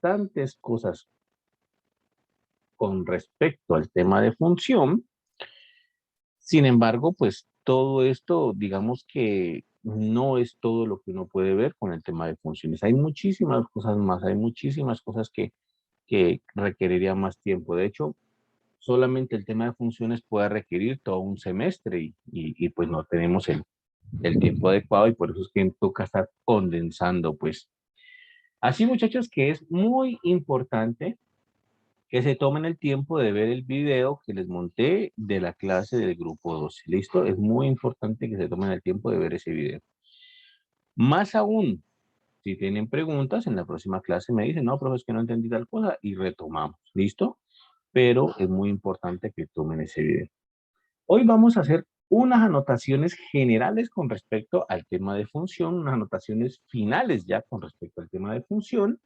bastantes cosas con respecto al tema de función. Sin embargo, pues todo esto, digamos que no es todo lo que uno puede ver con el tema de funciones. Hay muchísimas cosas más, hay muchísimas cosas que requeriría más tiempo. De hecho, solamente el tema de funciones puede requerir todo un semestre y pues no tenemos el tiempo adecuado y por eso es que toca estar condensando, pues. Así, muchachos, que es muy importante que se tomen el tiempo de ver el video que les monté de la clase del grupo 12. ¿Listo? Es muy importante que se tomen el tiempo de ver ese video. Más aún, si tienen preguntas, en la próxima clase me dicen, no, profe, es que no entendí tal cosa y retomamos. ¿Listo? Pero es muy importante que tomen ese video. Hoy vamos a hacer unas anotaciones generales con respecto al tema de función, unas anotaciones finales ya con respecto al tema de función.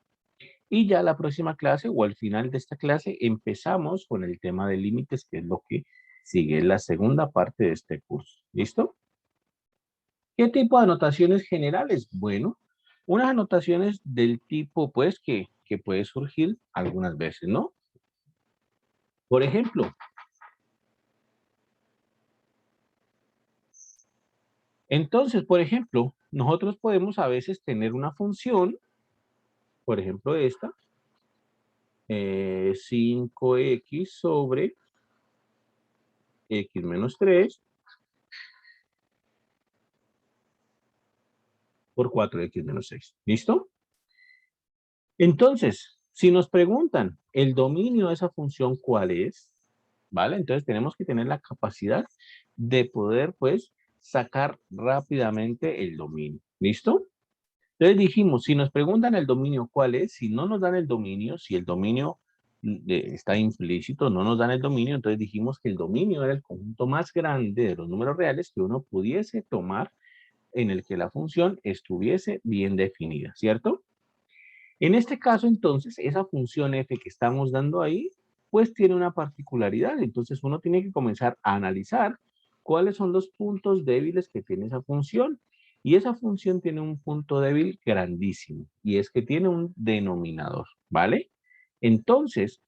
Y ya la próxima clase o al final de esta clase empezamos con el tema de límites, que es lo que sigue la segunda parte de este curso. ¿Listo? ¿Qué tipo de anotaciones generales? Bueno, unas anotaciones del tipo, pues, que puede surgir algunas veces, ¿no? Por ejemplo, entonces, por ejemplo, nosotros podemos a veces tener una función, por ejemplo, esta, 5x sobre x menos 3 por 4x menos 6. ¿Listo? Entonces, si nos preguntan el dominio de esa función, ¿cuál es? ¿Vale? Entonces tenemos que tener la capacidad de poder, pues, sacar rápidamente el dominio. ¿Listo? Entonces dijimos, si nos preguntan el dominio, ¿cuál es? Si no nos dan el dominio, si el dominio está implícito, no nos dan el dominio, entonces dijimos que el dominio era el conjunto más grande de los números reales que uno pudiese tomar en el que la función estuviese bien definida, ¿cierto? En este caso, entonces, esa función f que estamos dando ahí, pues tiene una particularidad. Entonces, uno tiene que comenzar a analizar cuáles son los puntos débiles que tiene esa función. Y esa función tiene un punto débil grandísimo, y es que tiene un denominador, ¿vale? Entonces,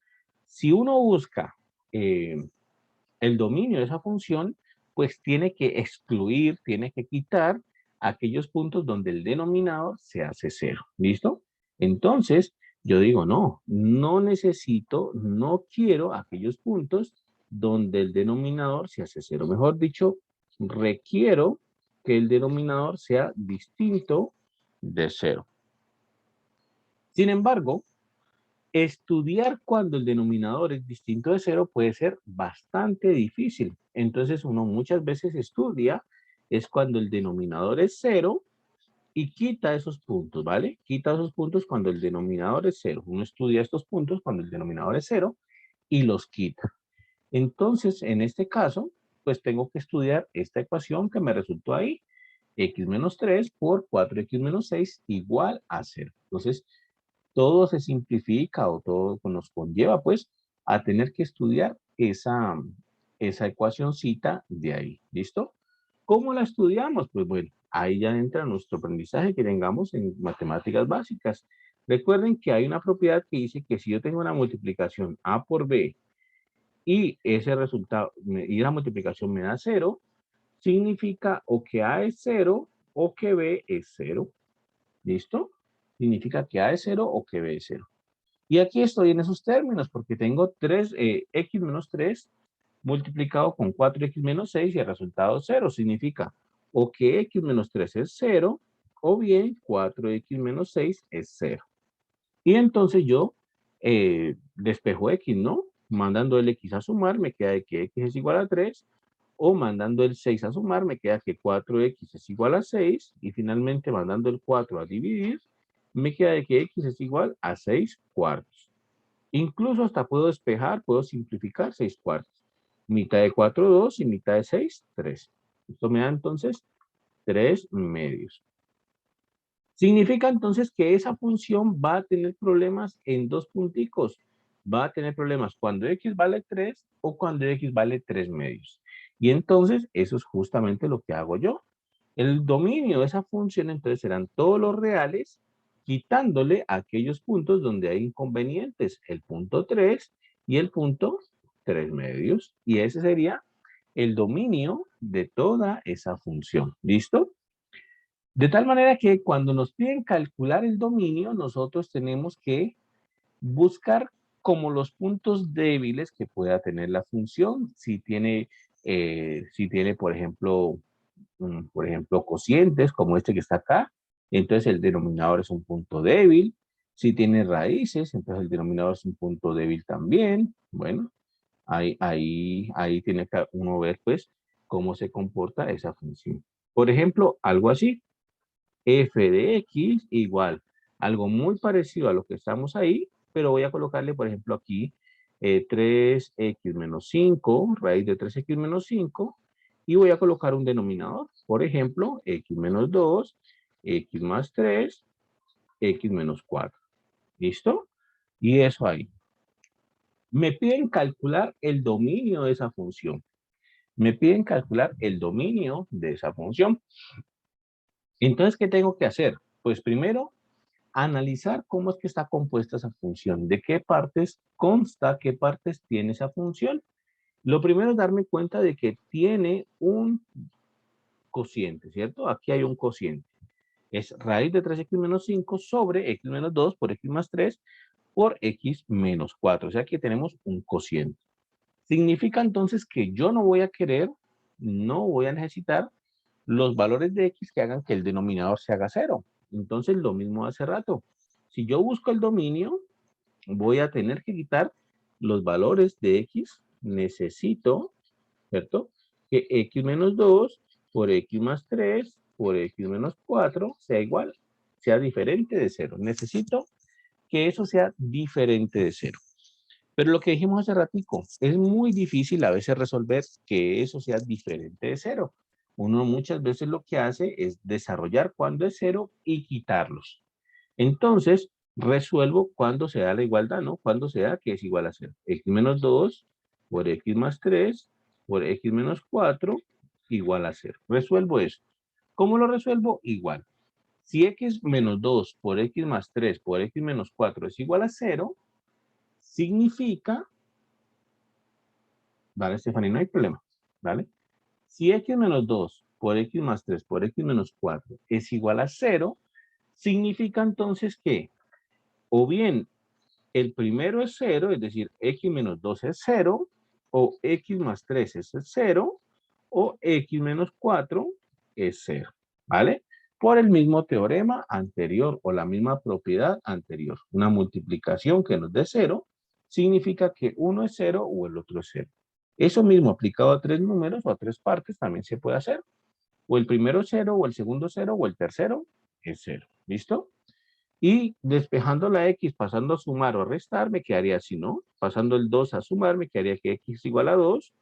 si uno busca el dominio de esa función, pues tiene que excluir, tiene que quitar aquellos puntos donde el denominador se hace cero. ¿Listo? Entonces, yo digo, no, no necesito, no quiero aquellos puntos donde el denominador se hace cero. Mejor dicho, requiero que el denominador sea distinto de cero. Sin embargo, estudiar cuando el denominador es distinto de cero puede ser bastante difícil. Entonces uno muchas veces estudia es cuando el denominador es cero y quita esos puntos, ¿vale? Quita esos puntos cuando el denominador es cero. Uno estudia estos puntos cuando el denominador es cero y los quita. Entonces, en este caso, pues tengo que estudiar esta ecuación que me resultó ahí, x menos 3 por 4x menos 6 igual a 0. Entonces, todo se simplifica o todo nos conlleva pues a tener que estudiar esa ecuacioncita de ahí. ¿Listo? ¿Cómo la estudiamos? Pues bueno, ahí ya entra nuestro aprendizaje que tengamos en matemáticas básicas. Recuerden que hay una propiedad que dice que si yo tengo una multiplicación A por B y ese resultado, y la multiplicación me da 0, significa o que A es 0 o que B es 0. ¿Listo? Significa que A es 0 o que B es 0. Y aquí estoy en esos términos porque tengo x menos 3 multiplicado con 4x menos 6 y el resultado es 0. Significa o que x menos 3 es 0 o bien 4x menos 6 es 0. Y entonces yo despejo x, ¿no? Mandando el x a sumar me queda de que x es igual a 3 o mandando el 6 a sumar me queda que 4x es igual a 6 y finalmente mandando el 4 a dividir me queda de que x es igual a 6 cuartos. Incluso hasta puedo despejar, puedo simplificar 6 cuartos. Mitad de 4, 2 y mitad de 6, 3. Esto me da entonces 3 medios. Significa entonces que esa función va a tener problemas en dos punticos. Va a tener problemas cuando x vale 3 o cuando x vale 3 medios. Y entonces eso es justamente lo que hago yo. El dominio de esa función entonces serán todos los reales quitándole aquellos puntos donde hay inconvenientes, el punto 3 y el punto 3 medios. Y ese sería el dominio de toda esa función. ¿Listo? De tal manera que cuando nos piden calcular el dominio, nosotros tenemos que buscar como los puntos débiles que pueda tener la función. Si tiene por ejemplo, cocientes, como este que está acá, entonces el denominador es un punto débil. Si tiene raíces, entonces el denominador es un punto débil también. Bueno, ahí tiene que uno ver, pues, cómo se comporta esa función. Por ejemplo, algo así, f de x igual, algo muy parecido a lo que estamos ahí, pero voy a colocarle, por ejemplo, aquí 3x menos 5, raíz de 3x menos 5, y voy a colocar un denominador, por ejemplo, x menos 2, x más 3, x menos 4. ¿Listo? Y eso ahí. Me piden calcular el dominio de esa función. Me piden calcular el dominio de esa función. Entonces, ¿qué tengo que hacer? Pues primero, analizar cómo es que está compuesta esa función, de qué partes consta, qué partes tiene esa función. Lo primero es darme cuenta de que tiene un cociente, ¿cierto? Aquí hay un cociente. Es raíz de 3x menos 5 sobre x menos 2 por x más 3 por x menos 4. O sea que tenemos un cociente. Significa entonces que yo no voy a querer, no voy a necesitar los valores de x que hagan que el denominador se haga cero. Entonces lo mismo hace rato. Si yo busco el dominio, voy a tener que quitar los valores de x. Necesito, ¿cierto? Que x menos 2 por x más 3 por x menos 4 sea igual, sea diferente de cero. Necesito que eso sea diferente de cero. Pero lo que dijimos hace ratico, es muy difícil a veces resolver que eso sea diferente de cero. Uno muchas veces lo que hace es desarrollar cuando es cero y quitarlos. Entonces, resuelvo cuando se da la igualdad, ¿no? Cuando se da que es igual a cero. X menos 2 por x más 3 por x menos 4 igual a cero. Resuelvo eso. ¿Cómo lo resuelvo? Igual. Si x menos 2 por x más 3 por x menos 4 es igual a cero, significa, ¿vale, Stephanie? No hay problema, ¿vale? Si x menos 2 por x más 3 por x menos 4 es igual a cero, significa entonces que o bien el primero es cero, es decir, x menos 2 es cero, o x más 3 es cero, o x menos 4 es cero, ¿vale? Por el mismo teorema anterior o la misma propiedad anterior. Una multiplicación que nos dé cero significa que uno es cero o el otro es cero. Eso mismo aplicado a tres números o a tres partes también se puede hacer. O el primero es cero, o el segundo es cero, o el tercero es cero. ¿Listo? Y despejando la x, pasando a sumar o a restar, me quedaría así, ¿no? Pasando el 2 a sumar, me quedaría que x igual a 2.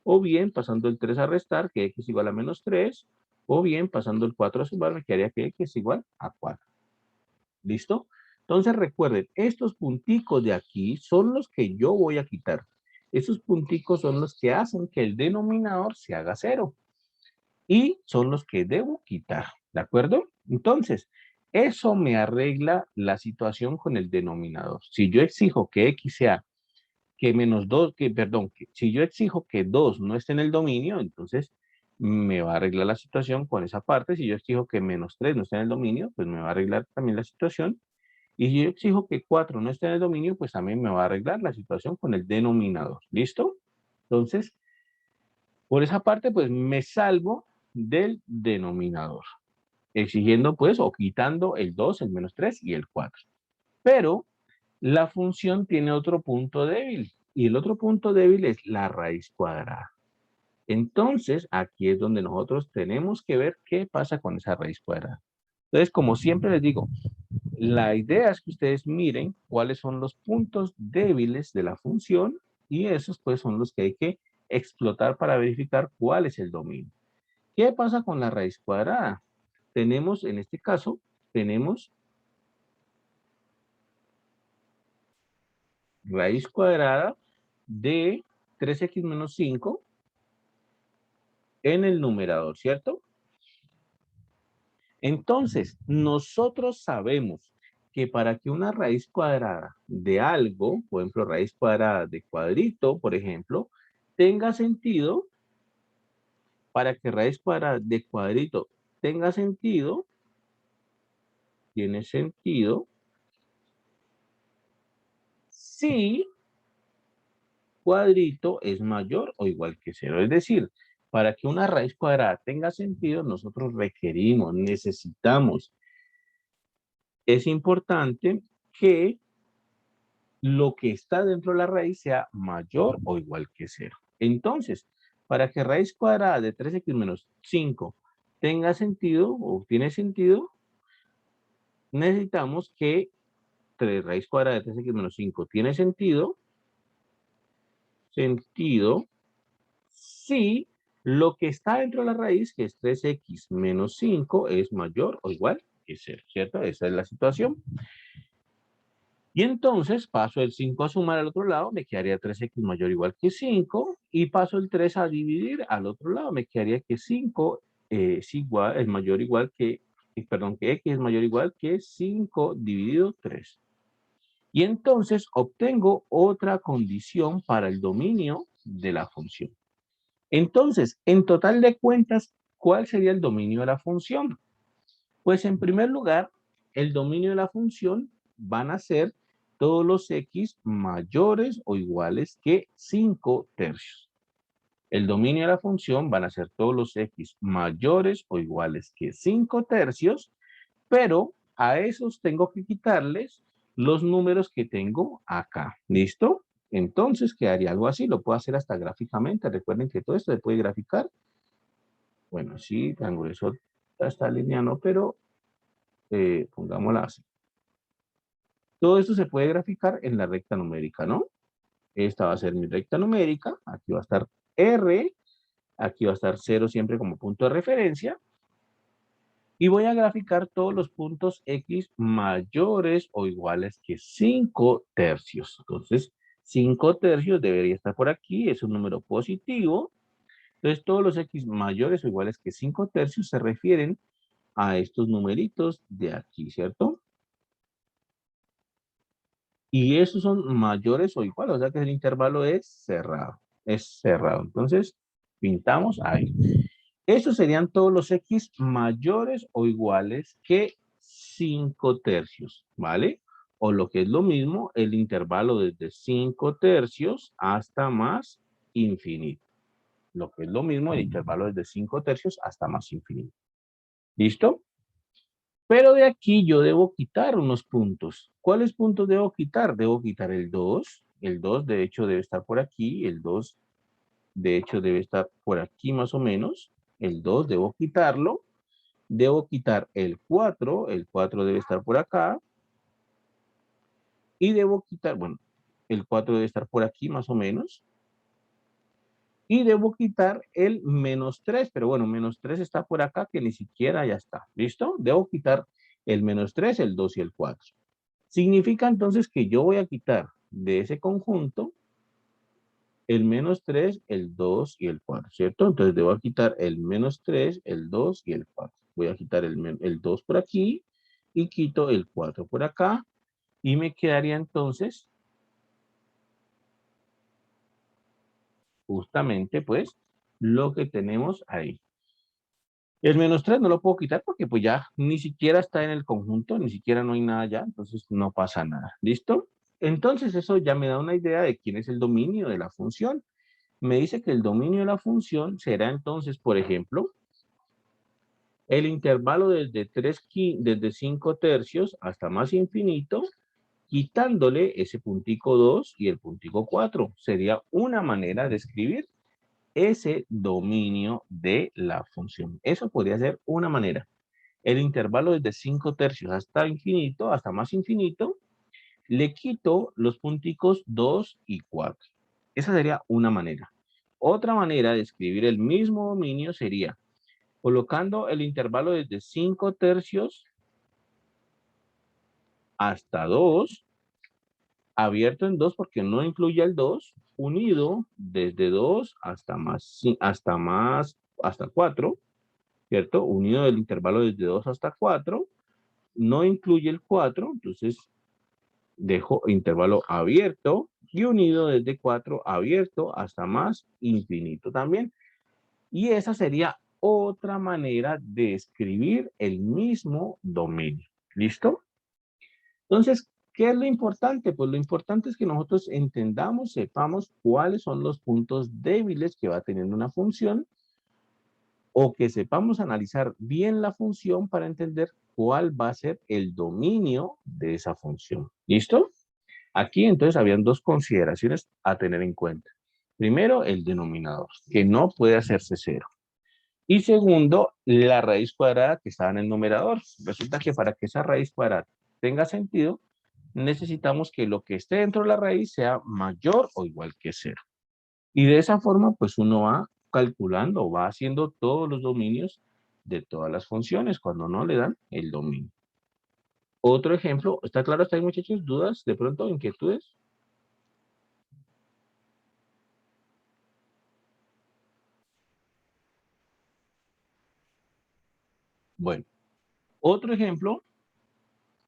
O bien, pasando el 3 a restar, que x igual a menos 3. O bien, pasando el 4 a sumar, me quedaría que x igual a 4. ¿Listo? Entonces recuerden, estos punticos de aquí son los que yo voy a quitar. Esos punticos son los que hacen que el denominador se haga cero. Y son los que debo quitar. ¿De acuerdo? Entonces, eso me arregla la situación con el denominador. Si yo exijo que x sea que menos 2, si yo exijo que 2 no esté en el dominio, entonces me va a arreglar la situación con esa parte. Si yo exijo que menos 3 no esté en el dominio, pues me va a arreglar también la situación. Y si yo exijo que 4 no esté en el dominio, pues también me va a arreglar la situación con el denominador. ¿Listo? Entonces, por esa parte, pues me salvo del denominador, exigiendo pues o quitando el 2, el menos 3 y el 4. Pero la función tiene otro punto débil y el otro punto débil es la raíz cuadrada. Entonces, aquí es donde nosotros tenemos que ver qué pasa con esa raíz cuadrada. Entonces, como siempre les digo, la idea es que ustedes miren cuáles son los puntos débiles de la función y esos pues son los que hay que explotar para verificar cuál es el dominio. ¿Qué pasa con la raíz cuadrada? Tenemos, en este caso, tenemos raíz cuadrada de 3x menos 5 en el numerador, ¿cierto? Entonces, nosotros sabemos que para que una raíz cuadrada de algo, por ejemplo, raíz cuadrada de cuadrito, por ejemplo, tenga sentido, para que raíz cuadrada de cuadrito tenga sentido, tiene sentido, si cuadrito es mayor o igual que cero. Es decir, para que una raíz cuadrada tenga sentido, nosotros requerimos, necesitamos, es importante que lo que está dentro de la raíz sea mayor o igual que cero. Entonces, para que raíz cuadrada de 3x menos 5 tenga sentido o tiene sentido, necesitamos que raíz cuadrada de 3x menos 5 tiene sentido si lo que está dentro de la raíz, que es 3x menos 5, es mayor o igual que 0, ¿cierto? Esa es la situación. Y entonces paso el 5 a sumar al otro lado, me quedaría 3x mayor o igual que 5, y paso el 3 a dividir al otro lado, me quedaría que 5 es mayor o igual que, perdón, que x es mayor o igual que 5 dividido 3. Y entonces obtengo otra condición para el dominio de la función. Entonces, en total de cuentas, ¿cuál sería el dominio de la función? Pues en primer lugar, el dominio de la función van a ser todos los x mayores o iguales que 5 tercios. El dominio de la función van a ser todos los x mayores o iguales que 5 tercios, pero a esos tengo que quitarles los números que tengo acá. ¿Listo? Entonces quedaría algo así. Lo puedo hacer hasta gráficamente. Recuerden que todo esto se puede graficar. Bueno, sí, triángulo eso está lineal, pero pongámosla así. Todo esto se puede graficar en la recta numérica, ¿no? Esta va a ser mi recta numérica. Aquí va a estar R. Aquí va a estar 0 siempre como punto de referencia. Y voy a graficar todos los puntos X mayores o iguales que 5 tercios. Entonces, 5 tercios debería estar por aquí. Es un número positivo. Entonces, todos los X mayores o iguales que 5 tercios se refieren a estos numeritos de aquí, ¿cierto? Y esos son mayores o iguales, o sea que el intervalo es cerrado. Es cerrado. Entonces, pintamos ahí. Estos serían todos los X mayores o iguales que 5 tercios, ¿vale? O lo que es lo mismo, el intervalo desde 5 tercios hasta más infinito. Lo que es lo mismo, el intervalo desde 5 tercios hasta más infinito. ¿Listo? Pero de aquí yo debo quitar unos puntos. ¿Cuáles puntos debo quitar? Debo quitar el 2. El 2 de hecho debe estar por aquí. El 2 de hecho debe estar por aquí más o menos. El 2 debo quitarlo. Debo quitar el 4. El 4 debe estar por acá. Y debo quitar, bueno, el 4 debe estar por aquí más o menos. Y debo quitar el menos 3, pero bueno, menos 3 está por acá que ni siquiera ya está. ¿Listo? Debo quitar el menos 3, el 2 y el 4. Significa entonces que yo voy a quitar de ese conjunto el menos 3, el 2 y el 4, ¿cierto? Entonces debo quitar el menos 3, el 2 y el 4. Voy a quitar el 2 por aquí y quito el 4 por acá y me quedaría entonces justamente pues lo que tenemos ahí. El menos 3 no lo puedo quitar porque pues ya ni siquiera está en el conjunto, ni siquiera no hay nada ya, entonces no pasa nada. ¿Listo? Entonces eso ya me da una idea de quién es el dominio de la función. Me dice que el dominio de la función será entonces, por ejemplo, el intervalo desde 5 tercios hasta más infinito, quitándole ese puntico 2 y el puntico 4. Sería una manera de escribir ese dominio de la función. Eso podría ser una manera. El intervalo desde 5 tercios hasta infinito, hasta más infinito, le quito los punticos 2 y 4. Esa sería una manera. Otra manera de escribir el mismo dominio sería colocando el intervalo desde 5 tercios hasta 2, abierto en 2 porque no incluye el 2, unido desde 2 hasta 4, ¿cierto? Unido del intervalo desde 2 hasta 4 no incluye el 4, entonces dejo intervalo abierto y unido desde 4 abierto hasta más infinito también. Y esa sería otra manera de escribir el mismo dominio. ¿Listo? Entonces, ¿qué es lo importante? Pues lo importante es que nosotros entendamos, sepamos cuáles son los puntos débiles que va teniendo una función o que sepamos analizar bien la función para entender cuál va a ser el dominio de esa función. ¿Listo? Aquí entonces habían dos consideraciones a tener en cuenta. Primero, el denominador, que no puede hacerse cero. Y segundo, la raíz cuadrada que estaba en el numerador. Resulta que para que esa raíz cuadrada tenga sentido, necesitamos que lo que esté dentro de la raíz sea mayor o igual que cero. Y de esa forma, pues uno va calculando, va haciendo todos los dominios de todas las funciones cuando no le dan el dominio. Otro ejemplo, ¿está claro hasta ahí, muchachos? ¿Dudas? ¿De pronto inquietudes? Bueno, otro ejemplo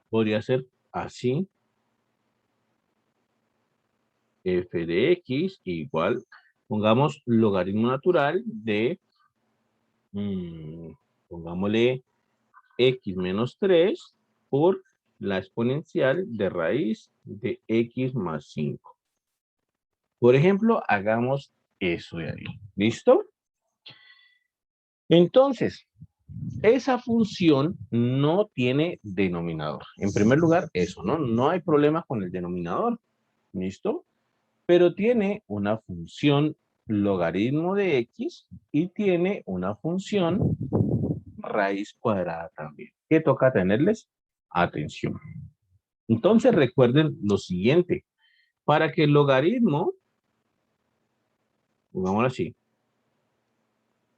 podría ser así, f de x igual, pongamos logaritmo natural de, pongámosle x menos 3 por la exponencial de raíz de x más 5. Por ejemplo, hagamos eso de ahí. ¿Listo? Entonces, esa función no tiene denominador. En primer lugar, eso, ¿no? No hay problema con el denominador. ¿Listo? Pero tiene una función logaritmo de x y tiene una función raíz cuadrada también, que toca tenerles atención. Entonces recuerden lo siguiente, para que el logaritmo, pongámoslo así,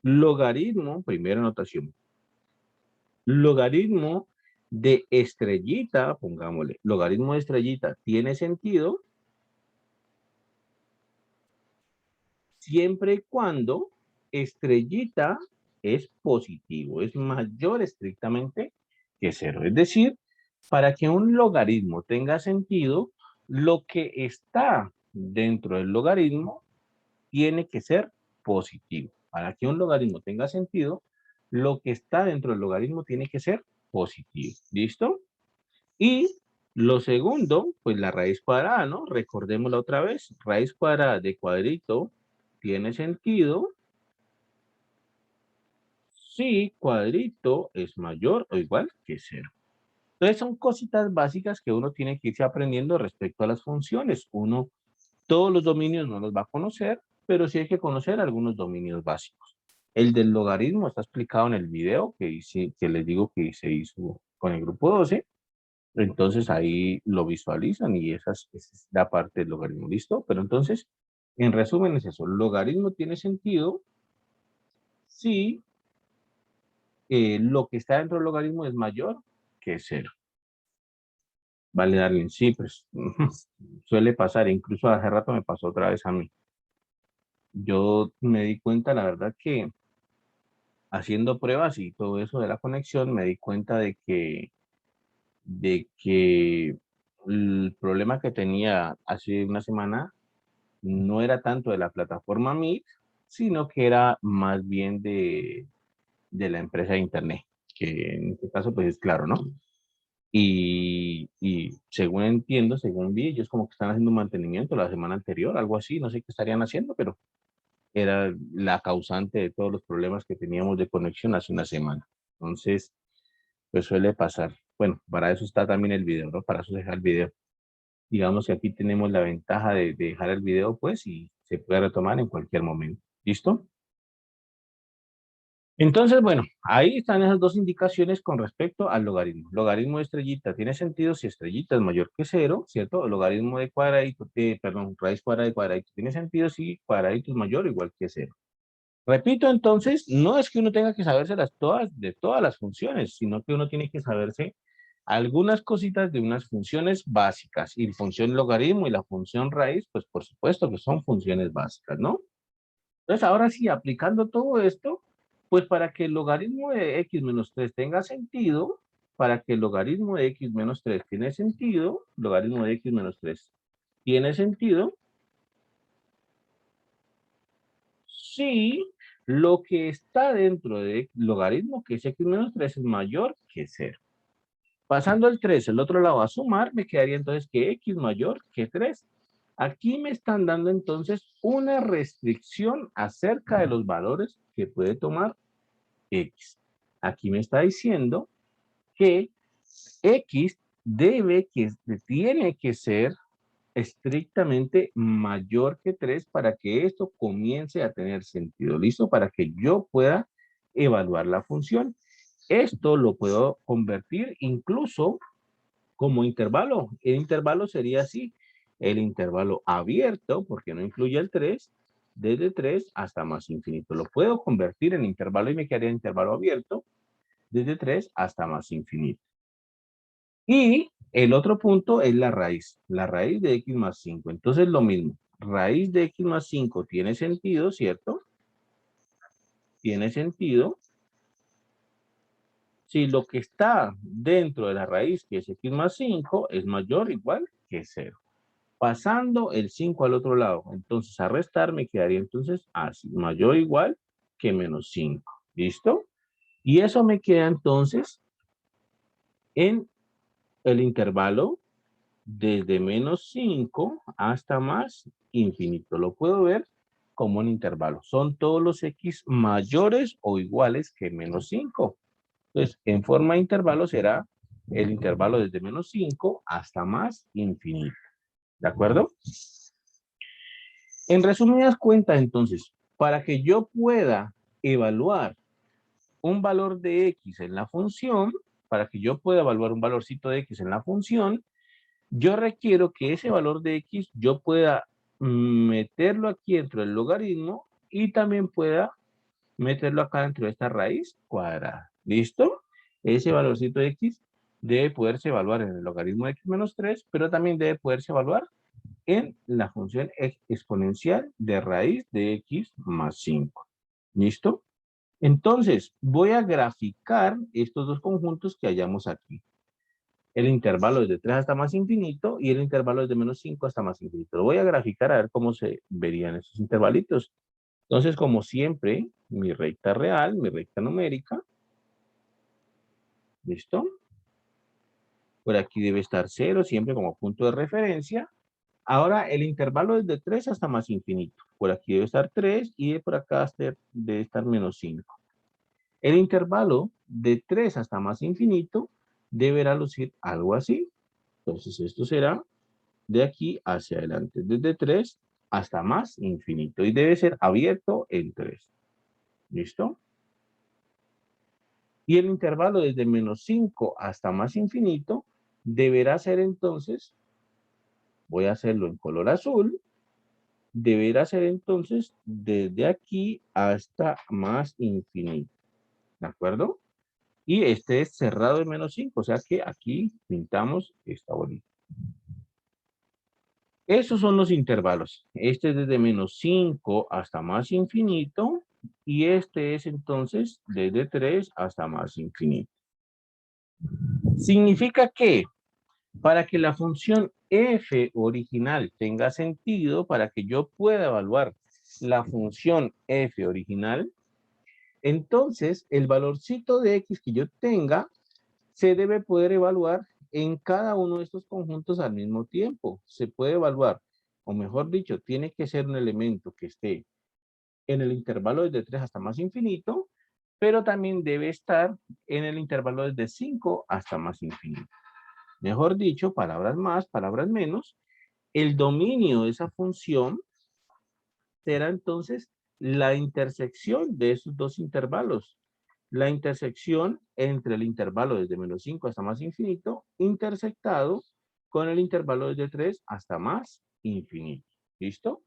logaritmo, primera notación, logaritmo de estrellita, pongámosle, logaritmo de estrellita tiene sentido siempre y cuando estrellita es positivo, es mayor estrictamente que cero. Es decir, para que un logaritmo tenga sentido, lo que está dentro del logaritmo tiene que ser positivo. Para que un logaritmo tenga sentido, lo que está dentro del logaritmo tiene que ser positivo. ¿Listo? Y lo segundo, pues la raíz cuadrada, ¿no? Recordémosla otra vez. Raíz cuadrada de cuadrito tiene sentido si cuadrito es mayor o igual que cero. Entonces son cositas básicas que uno tiene que irse aprendiendo respecto a las funciones. Uno, todos los dominios no los va a conocer, pero sí hay que conocer algunos dominios básicos. El del logaritmo está explicado en el video que que les digo que se hizo con el grupo 12. Entonces ahí lo visualizan y esa es la parte del logaritmo. ¿Listo? Pero entonces, en resumen es eso. Logaritmo tiene sentido si lo que está dentro del logaritmo es mayor que cero. Vale, Darlene, sí, pues suele pasar, incluso hace rato me pasó otra vez a mí. Yo me di cuenta, la verdad, que haciendo pruebas y todo eso de la conexión, me di cuenta de que el problema que tenía hace una semana no era tanto de la plataforma Meet, sino que era más bien de la empresa de internet, que en este caso pues es claro, ¿no? Y según entiendo, según vi, ellos como que están haciendo un mantenimiento la semana anterior, algo así, no sé qué estarían haciendo, pero era la causante de todos los problemas que teníamos de conexión hace una semana. Entonces, pues suele pasar. Bueno, para eso está también el video, ¿no? Para eso dejar el video. Digamos que aquí tenemos la ventaja de dejar el video, pues, y se puede retomar en cualquier momento. ¿Listo? Entonces, bueno, ahí están esas dos indicaciones con respecto al logaritmo. Logaritmo de estrellita tiene sentido si estrellita es mayor que cero, ¿cierto? El logaritmo de cuadradito, perdón, raíz cuadrada de cuadradito tiene sentido si cuadradito es mayor o igual que cero. Repito, entonces, no es que uno tenga que sabérselas todas de todas las funciones, sino que uno tiene que saberse algunas cositas de unas funciones básicas. Y la función logaritmo y la función raíz, pues por supuesto que son funciones básicas, ¿no? Entonces, ahora sí, aplicando todo esto, pues para que el logaritmo de x menos 3 tenga sentido, para que el logaritmo de x menos 3 tiene sentido, logaritmo de x menos 3 tiene sentido si lo que está dentro de logaritmo, que es x menos 3, es mayor que 0. Pasando el 3 el otro lado a sumar, me quedaría entonces que x mayor que 3. Aquí me están dando entonces una restricción acerca de los valores que puede tomar x. Aquí me está diciendo que x tiene que ser estrictamente mayor que 3 para que esto comience a tener sentido. ¿Listo? Para que yo pueda evaluar la función. Esto lo puedo convertir incluso como intervalo. El intervalo sería así. El intervalo abierto, porque no incluye el 3, desde 3 hasta más infinito. Lo puedo convertir en intervalo y me quedaría intervalo abierto desde 3 hasta más infinito. Y el otro punto es la raíz de x más 5. Entonces lo mismo, raíz de x más 5 tiene sentido, ¿cierto? Tiene sentido si lo que está dentro de la raíz, que es x más 5, es mayor o igual que 0. Pasando el 5 al otro lado, entonces a restar me quedaría entonces así, mayor o igual que menos 5. ¿Listo? Y eso me queda entonces en el intervalo desde menos 5 hasta más infinito. Lo puedo ver como un intervalo. Son todos los x mayores o iguales que menos 5. Entonces, en forma de intervalo será el intervalo desde menos 5 hasta más infinito. ¿De acuerdo? En resumidas cuentas, entonces, para que yo pueda evaluar un valor de x en la función, para que yo pueda evaluar un valorcito de x en la función, yo requiero que ese valor de x yo pueda meterlo aquí dentro del logaritmo y también pueda meterlo acá dentro de esta raíz cuadrada. ¿Listo? Ese valorcito de x debe poderse evaluar en el logaritmo de x menos 3, pero también debe poderse evaluar en la función exponencial de raíz de x más 5. ¿Listo? Entonces, voy a graficar estos dos conjuntos que hallamos aquí. El intervalo desde 3 hasta más infinito y el intervalo desde menos 5 hasta más infinito. Lo voy a graficar a ver cómo se verían esos intervalitos. Entonces, como siempre, mi recta real, mi recta numérica. ¿Listo? Por aquí debe estar 0, siempre como punto de referencia. Ahora, el intervalo es de 3 hasta más infinito. Por aquí debe estar 3 y por acá debe estar menos 5. El intervalo de 3 hasta más infinito deberá lucir algo así. Entonces, esto será de aquí hacia adelante, desde 3 hasta más infinito. Y debe ser abierto en 3. ¿Listo? Y el intervalo desde menos 5 hasta más infinito deberá ser entonces, voy a hacerlo en color azul, deberá ser entonces desde aquí hasta más infinito. ¿De acuerdo? Y este es cerrado en menos 5, o sea que aquí pintamos esta bolita. Esos son los intervalos. Este es desde menos 5 hasta más infinito y este es entonces desde 3 hasta más infinito. Significa que para que la función f original tenga sentido, para que yo pueda evaluar la función f original, entonces el valorcito de x que yo tenga se debe poder evaluar en cada uno de estos conjuntos al mismo tiempo. Se puede evaluar, o mejor dicho, tiene que ser un elemento que esté en el intervalo desde 3 hasta más infinito, pero también debe estar en el intervalo desde 5 hasta más infinito. Mejor dicho, palabras más, palabras menos, el dominio de esa función será entonces la intersección de esos dos intervalos. La intersección entre el intervalo desde menos 5 hasta más infinito, intersectado con el intervalo desde 3 hasta más infinito. ¿Listo?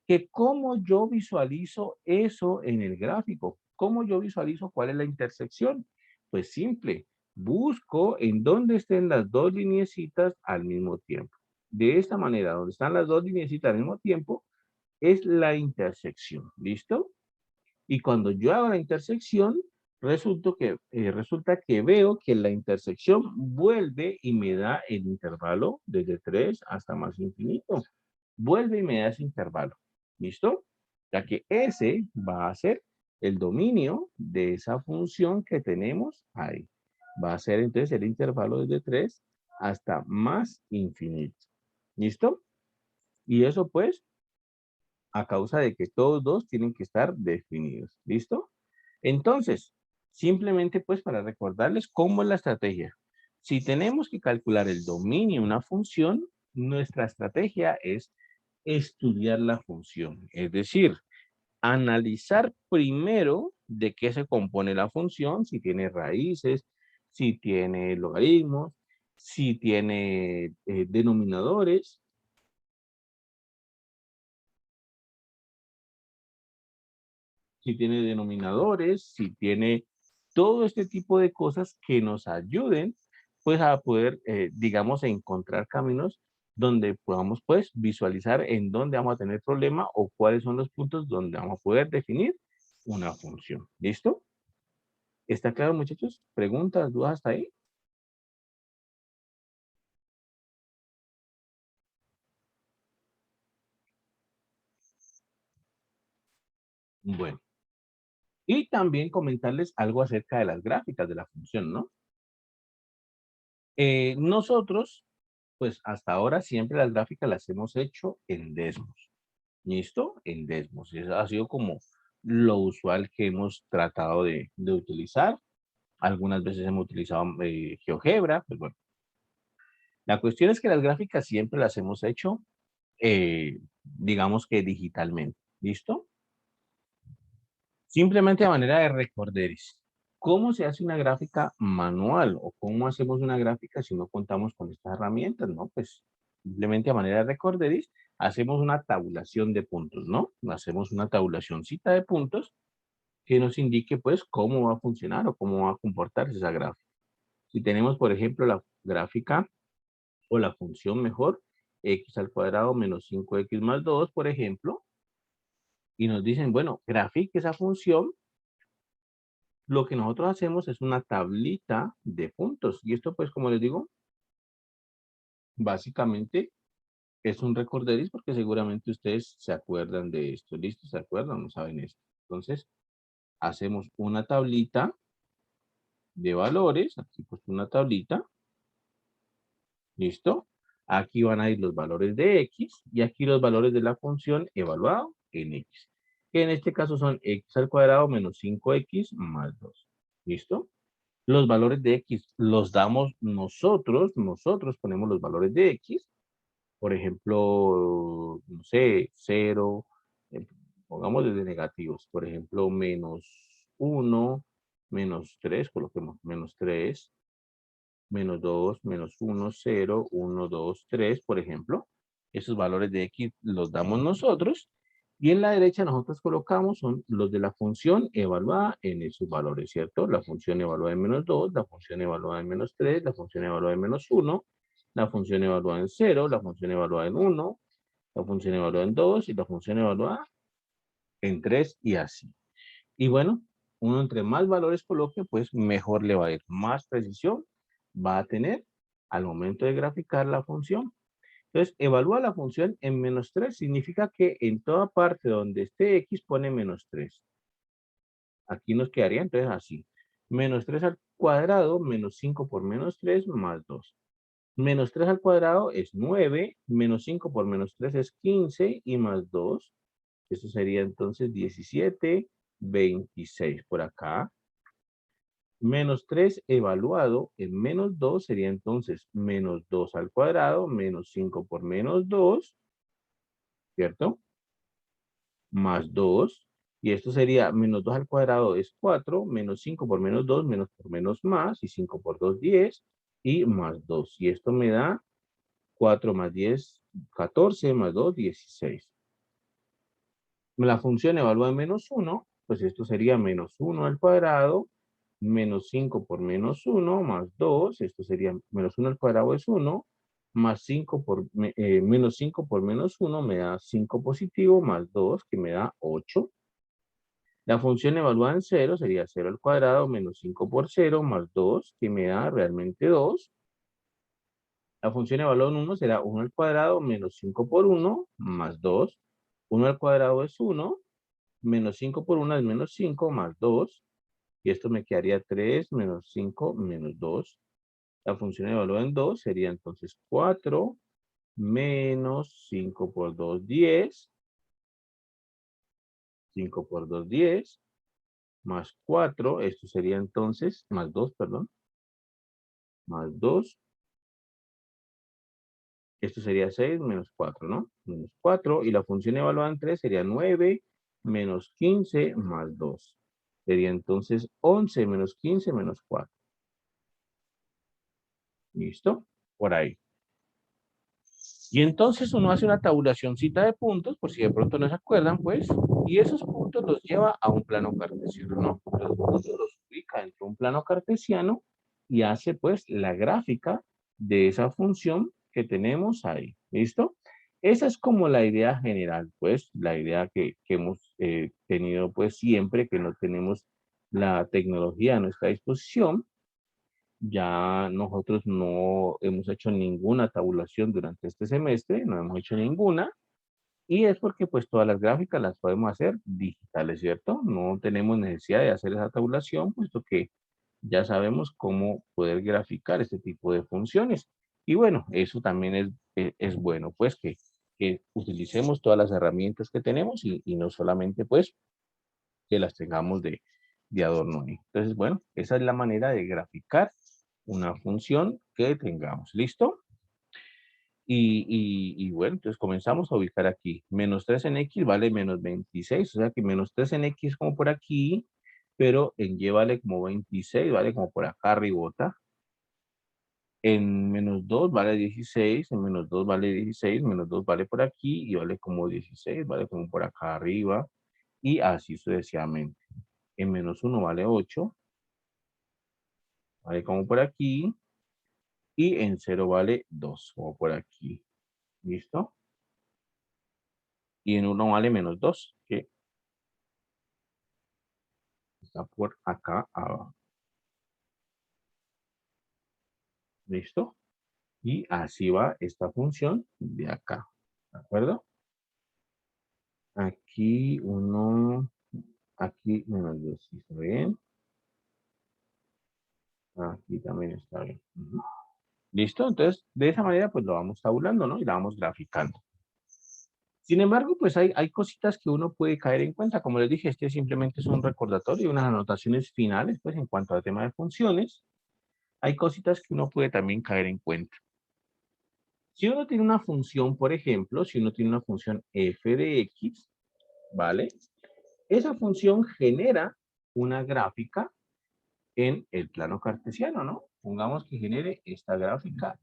Que cómo yo visualizo eso en el gráfico. ¿Cómo yo visualizo cuál es la intersección? Pues simple. Busco en dónde estén las dos lineecitas al mismo tiempo. De esta manera, donde están las dos lineecitas al mismo tiempo, es la intersección. ¿Listo? Y cuando yo hago la intersección, resulta que veo que la intersección vuelve y me da el intervalo desde 3 hasta más infinito. Vuelve y me da ese intervalo. ¿Listo? Ya que ese va a ser el dominio de esa función que tenemos ahí. Va a ser entonces el intervalo desde 3 hasta más infinito. ¿Listo? Y eso pues a causa de que todos dos tienen que estar definidos. ¿Listo? Entonces, simplemente pues para recordarles cómo es la estrategia. Si tenemos que calcular el dominio de una función, nuestra estrategia es estudiar la función. Es decir, analizar primero de qué se compone la función, si tiene raíces, si tiene logaritmos, si tiene denominadores, si tiene todo este tipo de cosas que nos ayuden pues a poder, digamos, encontrar caminos donde podamos pues visualizar en dónde vamos a tener problema o cuáles son los puntos donde vamos a poder definir una función. ¿Listo? ¿Está claro, muchachos? ¿Preguntas, dudas hasta ahí? Bueno, y también comentarles algo acerca de las gráficas de la función, ¿no? Nosotros, pues hasta ahora siempre las gráficas las hemos hecho en Desmos. ¿Listo? En Desmos. Eso ha sido como lo usual que hemos tratado de utilizar. Algunas veces hemos utilizado GeoGebra. Pues bueno, la cuestión es que las gráficas siempre las hemos hecho, digamos que digitalmente. ¿Listo? Simplemente a manera de recorderis. ¿Cómo se hace una gráfica manual o cómo hacemos una gráfica si no contamos con estas herramientas? ¿No? Pues simplemente a manera de recorderis hacemos una tabulación de puntos, ¿no? Hacemos una tabulacioncita de puntos que nos indique pues cómo va a funcionar o cómo va a comportarse esa gráfica. Si tenemos, por ejemplo, la gráfica o la función mejor, x al cuadrado menos 5x más 2, por ejemplo, y nos dicen, bueno, grafique esa función. Lo que nosotros hacemos es una tablita de puntos. Y esto, pues, como les digo, básicamente es un recorderis porque seguramente ustedes se acuerdan de esto. ¿Listo? ¿Se acuerdan? No saben esto. Entonces, hacemos una tablita de valores. Aquí pues una tablita. ¿Listo? Aquí van a ir los valores de X y aquí los valores de la función evaluado en X. Que en este caso son X al cuadrado menos 5X más 2. ¿Listo? Los valores de X los damos nosotros ponemos los valores de X, por ejemplo, no sé, 0, pongamos desde negativos, por ejemplo, -1, -3, coloquemos -3, -2, -1, 0, 1, 2, 3, por ejemplo. Esos valores de X los damos nosotros. Y en la derecha nosotros colocamos son los de la función evaluada en esos valores, ¿cierto? La función evaluada en -2, la función evaluada en -3, la función evaluada en -1, la función evaluada en 0, la función evaluada en 1, la función evaluada en 2 y la función evaluada en 3 y así. Y bueno, uno entre más valores coloque, pues mejor le va a ir, más precisión va a tener al momento de graficar la función. Entonces, evalúa la función en -3, significa que en toda parte donde esté X pone -3. Aquí nos quedaría entonces así. -3 al cuadrado, menos 5 por -3, más 2. -3 al cuadrado es 9, menos 5 por -3 es 15 y más 2. Eso sería entonces 17, 26 por acá. -3 evaluado en -2 sería entonces -2 al cuadrado, menos 5 por -2, ¿cierto? Más 2. Y esto sería -2 al cuadrado es 4, menos 5 por -2, menos por menos más, y 5 por 2, 10, y más 2. Y esto me da 4 más 10, 14, más 2, 16. La función evalúa en -1, pues esto sería -1 al cuadrado, menos 5 por -1, más 2, esto sería -1 al cuadrado es 1, más 5 por, menos 5 por -1 me da 5 positivo, más 2 que me da 8. La función evaluada en 0 sería 0 al cuadrado menos 5 por 0 más 2, que me da realmente 2. La función evaluada en 1 será 1 al cuadrado menos 5 por 1 más 2. 1 al cuadrado es 1, menos 5 por 1 es menos 5 más 2. Y esto me quedaría 3 menos 5 menos 2. La función evaluada en 2 sería entonces 4 menos 5 por 2, 10. 5 por 2, 10. Más 4, esto sería entonces, más 2, perdón. Más 2. Esto sería 6 menos 4, ¿no? Menos 4. Y la función evaluada en 3 sería 9 menos 15 más 2. Sería entonces 11 menos 15 menos 4. ¿Listo? Por ahí. Y entonces uno hace una tabulacioncita de puntos, por si de pronto no se acuerdan, pues, y esos puntos los lleva a un plano cartesiano, ¿no? Los puntos los ubica dentro de un plano cartesiano y hace, pues, la gráfica de esa función que tenemos ahí. ¿Listo? Esa es como la idea general, pues, la idea que hemos tenido, pues, siempre que no tenemos la tecnología a nuestra disposición. Ya nosotros no hemos hecho ninguna tabulación durante este semestre, no hemos hecho ninguna, y es porque pues todas las gráficas las podemos hacer digitales, ¿cierto? No tenemos necesidad de hacer esa tabulación, puesto que ya sabemos cómo poder graficar este tipo de funciones. Y bueno, eso también es bueno, pues que utilicemos todas las herramientas que tenemos y no solamente pues que las tengamos de adorno ahí. Entonces, bueno, esa es la manera de graficar una función que tengamos. ¿Listo? Y bueno, entonces comenzamos a ubicar aquí. Menos 3 en X vale menos 26. O sea que menos 3 en X es como por aquí, pero en Y vale como 26, vale como por acá arribota. En menos 2 vale 16, en menos 2 vale 16, menos 2 vale por aquí y vale como 16, vale como por acá arriba y así sucesivamente. En menos 1 vale 8, vale como por aquí y en 0 vale 2, como por aquí. ¿Listo? Y en 1 vale menos 2, que está por acá abajo. ¿Listo? Y así va esta función de acá. ¿De acuerdo? Aquí 1, aquí menos 2, ¿sí está bien? Aquí también está bien. ¿Listo? Entonces, de esa manera, pues lo vamos tabulando, ¿no? Y la vamos graficando. Sin embargo, pues hay cositas que uno puede caer en cuenta. Como les dije, este simplemente es un recordatorio y unas anotaciones finales, pues en cuanto al tema de funciones. Hay cositas que uno puede también caer en cuenta. Si uno tiene una función, por ejemplo, si uno tiene una función f de x, ¿vale? Esa función genera una gráfica en el plano cartesiano, ¿no? Pongamos que genere esta gráfica.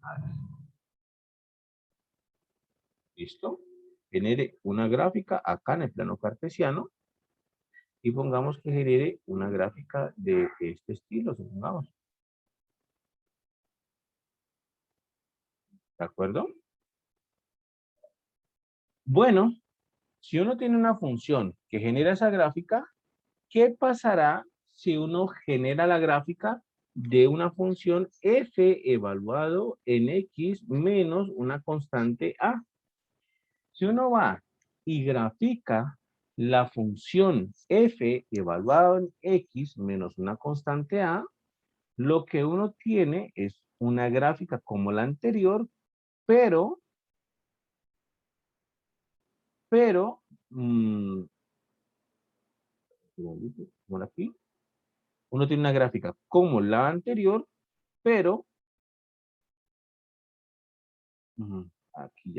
¿Listo? Genere una gráfica acá en el plano cartesiano y pongamos que genere una gráfica de este estilo, supongamos. ¿De acuerdo? Bueno, si uno tiene una función que genera esa gráfica, ¿qué pasará si uno genera la gráfica de una función f evaluado en x menos una constante a? Si uno va y grafica la función f evaluado en x menos una constante a, lo que uno tiene es una gráfica como la anterior, pero, pero, por aquí, uno tiene una gráfica como la anterior, pero, aquí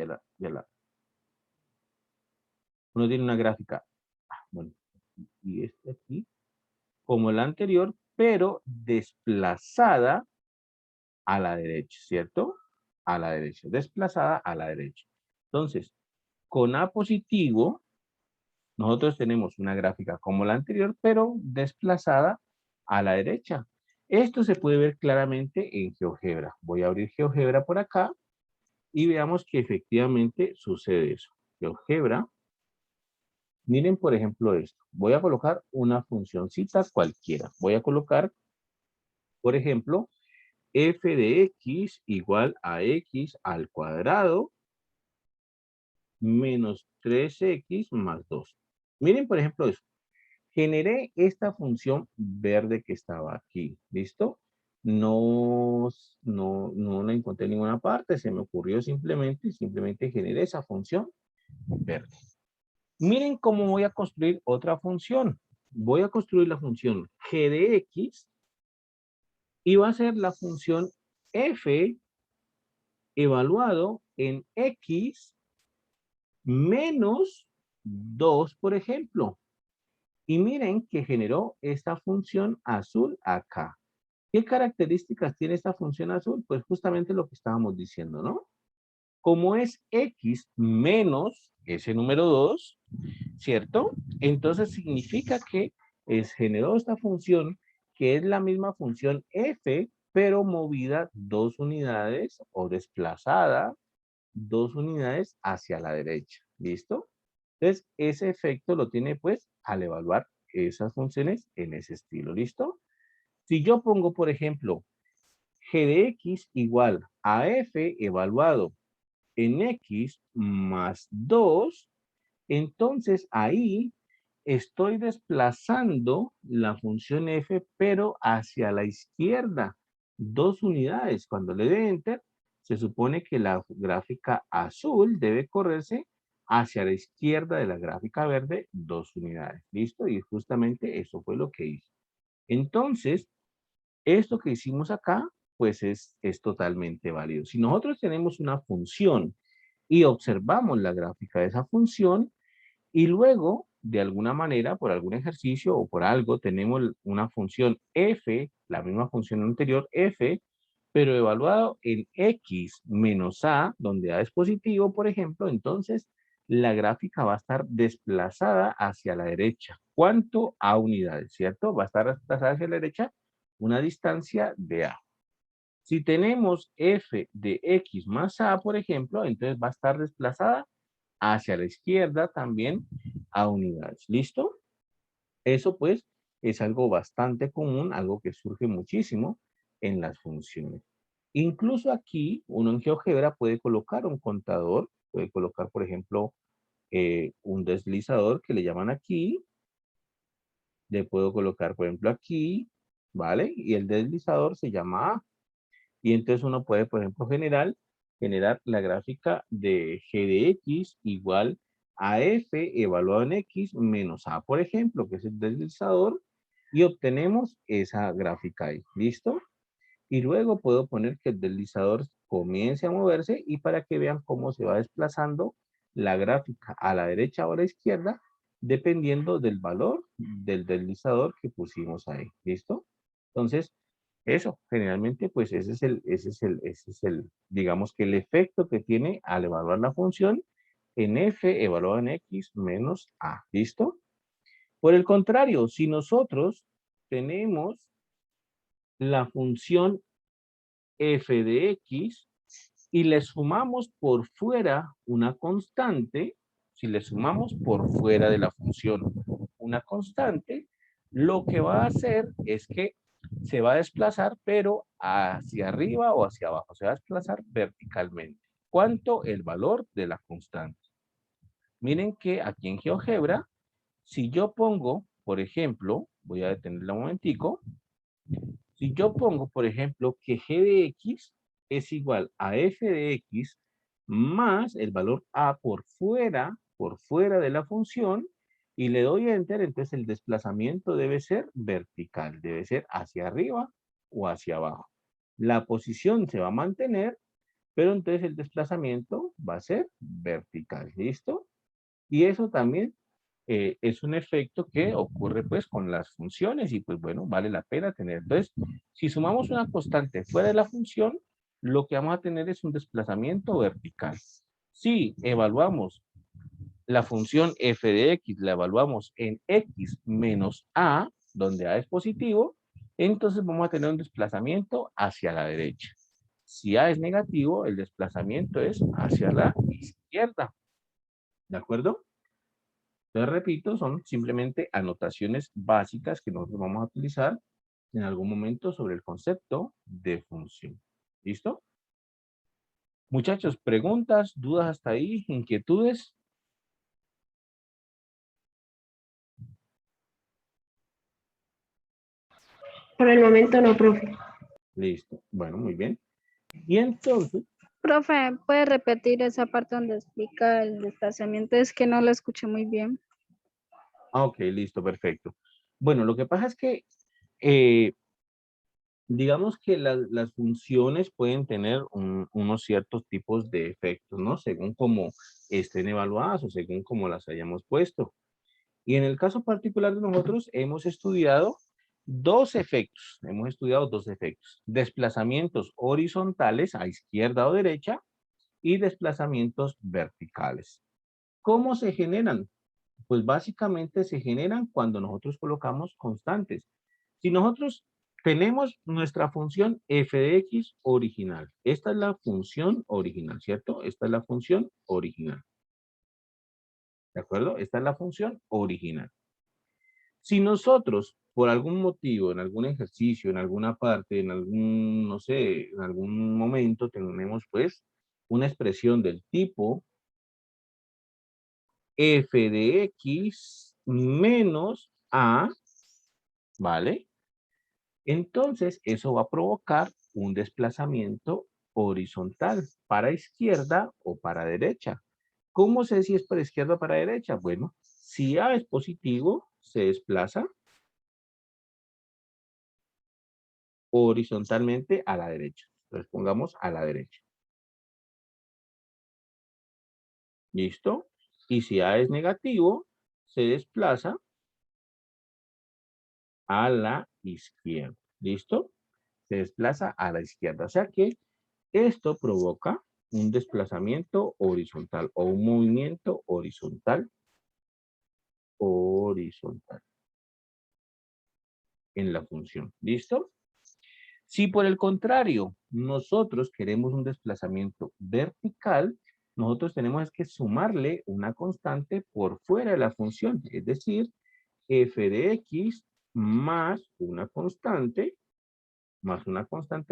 uno tiene una gráfica, bueno, y este aquí, como la anterior, pero desplazada a la derecha, ¿cierto? A la derecha, desplazada a la derecha. Entonces, con A positivo, nosotros tenemos una gráfica como la anterior, pero desplazada a la derecha. Esto se puede ver claramente en GeoGebra. Voy a abrir GeoGebra por acá y veamos que efectivamente sucede eso. GeoGebra, Miren, por ejemplo, esto. Voy a colocar una funcioncita cualquiera. Voy a colocar, por ejemplo, f de x igual a x al cuadrado menos 3x más 2. Miren, por ejemplo, eso. Generé esta función verde que estaba aquí. ¿Listo? No la encontré en ninguna parte. Se me ocurrió simplemente generé esa función verde. Miren cómo voy a construir otra función. Voy a construir la función g de x y va a ser la función f evaluado en x menos 2, por ejemplo. Y miren que generó esta función azul acá. ¿Qué características tiene esta función azul? Pues justamente lo que estábamos diciendo, ¿no? Como es x menos ese número 2, ¿cierto? Entonces significa que generó esta función que es la misma función f, pero movida 2 unidades o desplazada 2 unidades hacia la derecha. ¿Listo? Entonces, ese efecto lo tiene pues al evaluar esas funciones en ese estilo. ¿Listo? Si yo pongo, por ejemplo, g de x igual a f evaluado en x más 2, entonces ahí estoy desplazando la función f, pero hacia la izquierda, 2 unidades. Cuando le dé enter, se supone que la gráfica azul debe correrse hacia la izquierda de la gráfica verde, 2 unidades. ¿Listo? Y justamente eso fue lo que hice. Entonces, esto que hicimos acá, pues es totalmente válido. Si nosotros tenemos una función y observamos la gráfica de esa función, y luego, de alguna manera, por algún ejercicio o por algo, tenemos una función f, la misma función anterior, f, pero evaluado en x menos a, donde a es positivo, por ejemplo, entonces la gráfica va a estar desplazada hacia la derecha. ¿Cuánto? A unidades, ¿cierto? Va a estar desplazada hacia la derecha una distancia de a. Si tenemos f de x más a, por ejemplo, entonces va a estar desplazada hacia la izquierda también a unidades. ¿Listo? Eso pues es algo bastante común, algo que surge muchísimo en las funciones. Incluso aquí, uno en GeoGebra puede colocar un contador, puede colocar, por ejemplo, un deslizador que le llaman aquí, le puedo colocar, por ejemplo, aquí, ¿vale? Y el deslizador se llama A. Y entonces uno puede, por ejemplo, generar la gráfica de g de x igual a f evaluado en x menos a, por ejemplo, que es el deslizador, y obtenemos esa gráfica ahí. ¿Listo? Y luego puedo poner que el deslizador comience a moverse y para que vean cómo se va desplazando la gráfica a la derecha o a la izquierda, dependiendo del valor del deslizador que pusimos ahí. ¿Listo? Entonces, eso, generalmente, pues ese es el, digamos que el efecto que tiene al evaluar la función en f evaluado en x menos a. ¿Listo? Por el contrario, si nosotros tenemos la función f de x y le sumamos por fuera una constante, si le sumamos por fuera de la función una constante, lo que va a hacer es que se va a desplazar, pero hacia arriba o hacia abajo, se va a desplazar verticalmente. ¿Cuánto? El valor de la constante. Miren que aquí en GeoGebra, si yo pongo, por ejemplo, voy a detenerla un momentico, si yo pongo, por ejemplo, que g de x es igual a f de x más el valor a por fuera de la función, y le doy enter, entonces el desplazamiento debe ser vertical, debe ser hacia arriba o hacia abajo. La posición se va a mantener, pero entonces el desplazamiento va a ser vertical, ¿listo? Y eso también es un efecto que ocurre pues con las funciones y pues bueno, vale la pena tener. Entonces, si sumamos una constante fuera de la función, lo que vamos a tener es un desplazamiento vertical. Si evaluamos la función f de x, la evaluamos en x menos a, donde a es positivo, entonces vamos a tener un desplazamiento hacia la derecha. Si a es negativo, el desplazamiento es hacia la izquierda. ¿De acuerdo? Entonces, repito, son simplemente anotaciones básicas que nosotros vamos a utilizar en algún momento sobre el concepto de función. ¿Listo? Muchachos, preguntas, dudas hasta ahí, inquietudes. Por el momento no, profe. Listo. Bueno, muy bien. Y entonces, Profe, ¿puede repetir esa parte donde explica el desplazamiento? Es que no lo escuché muy bien. ok, listo, perfecto. Bueno, lo que pasa es que, eh, digamos que las funciones pueden tener unos ciertos tipos de efectos, ¿no? Según cómo estén evaluadas o según cómo las hayamos puesto. Y en el caso particular de nosotros hemos estudiado dos efectos. Hemos estudiado dos efectos. Desplazamientos horizontales a izquierda o derecha y desplazamientos verticales. ¿Cómo se generan? Pues básicamente se generan cuando nosotros colocamos constantes. Si nosotros tenemos nuestra función f de x original. Esta es la función original, ¿cierto? Esta es la función original. ¿De acuerdo? Esta es la función original. Si nosotros, por algún motivo, en algún ejercicio, en alguna parte, en algún, no sé, en algún momento tenemos pues una expresión del tipo f de x menos a, ¿vale? Entonces, eso va a provocar un desplazamiento horizontal para izquierda o para derecha. ¿Cómo sé si es para izquierda o para derecha? Bueno, si A es positivo, se desplaza horizontalmente a la derecha. Entonces, pongamos a la derecha. ¿Listo? Y si A es negativo, se desplaza a la izquierda. ¿Listo? Se desplaza a la izquierda. O sea que esto provoca un desplazamiento horizontal o un movimiento horizontal en la función. ¿Listo? Si por el contrario nosotros queremos un desplazamiento vertical, nosotros tenemos que sumarle una constante por fuera de la función, es decir, f de x más una constante